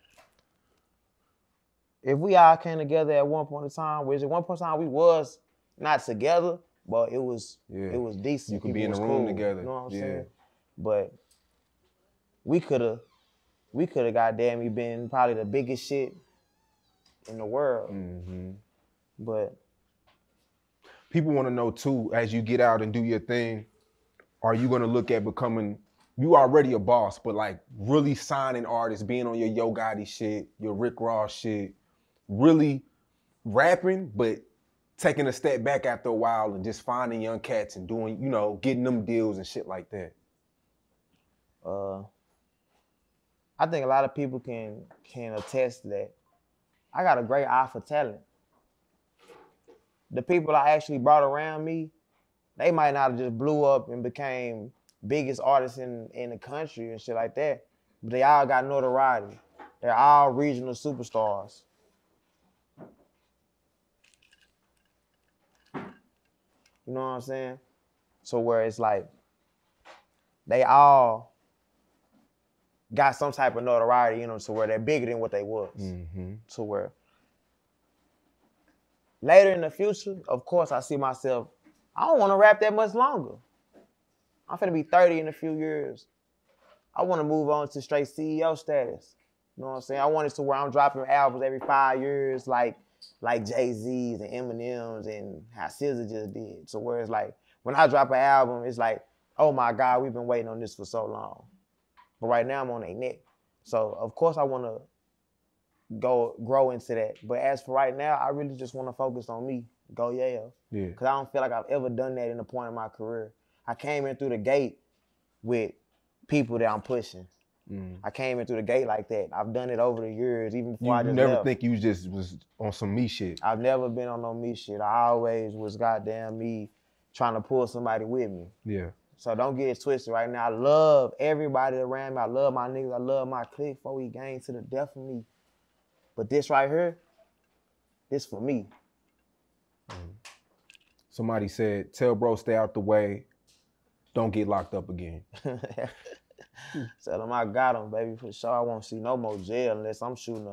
if we all came together at one point in time, which at one point in time we was not together, but it was decent. You could be in the room together. You know what I'm saying? But we could have goddamn been probably the biggest shit in the world. But people want to know too, as you get out and do your thing, are you gonna look at becoming, you already a boss, but like really signing artists, being on your Yo Gotti shit, your Rick Ross shit, really rapping, but taking a step back after a while and just finding young cats and doing, you know, getting them deals and shit like that? I think a lot of people can attest to that. I got a great eye for talent. The people I actually brought around me, they might not have just blew up and became biggest artists in the country and shit like that, but they all got notoriety. They're all regional superstars. You know what I'm saying? So where it's like, they all got some type of notoriety, you know, so where they're bigger than what they was. Mm-hmm. So where later in the future, of course, I see myself, I don't want to rap that much longer. I'm finna be 30 in a few years. I want to move on to straight CEO status. You know what I'm saying? I want it to where I'm dropping albums every 5 years, like Jay-Z's and Eminem's and how SZA just did. So where it's like, when I drop an album, it's like, oh my God, we've been waiting on this for so long. But right now I'm on their neck. So of course I want to grow into that. But as for right now, I really just want to focus on me. Go Yayo. Yeah. Because I don't feel like I've ever done that in a point in my career. I came in through the gate with people that I'm pushing. I came in through the gate like that. I've done it over the years, even before I just never left. think you just was on some me shit? I've never been on no me shit. I always was goddamn me trying to pull somebody with me. Yeah. So don't get it twisted right now. I love everybody around me. I love my niggas. I love my clique. 4E gang to the death of me. But this right here, this for me. Somebody said, tell bro stay out the way. Don't get locked up again. Tell him I got him, baby, for sure. I won't see no more jail unless I'm shooting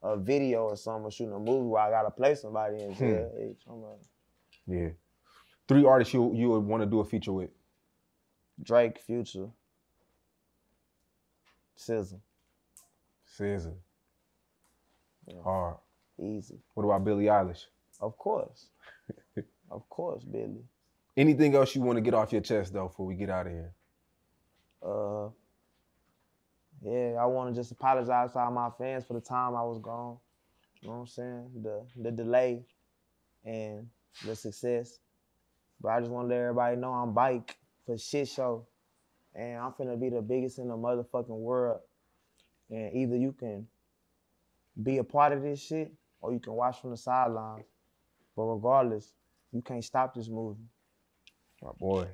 a video or something, or shooting a movie where I gotta play somebody in jail. Hey, Yeah. 3 artists you would want to do a feature with? Drake, Future, SZA. SZA. Yeah. Hard. Easy. What about Billie Eilish? Of course. Of course, Billie. Anything else you want to get off your chest, though, before we get out of here? Yeah, I want to just apologize to all my fans for the time I was gone. You know what I'm saying? The delay and the success. But I just want to let everybody know I'm bike for shit show. And I'm finna be the biggest in the motherfucking world. And either you can be a part of this shit or you can watch from the sidelines. But regardless, you can't stop this movement. My boy.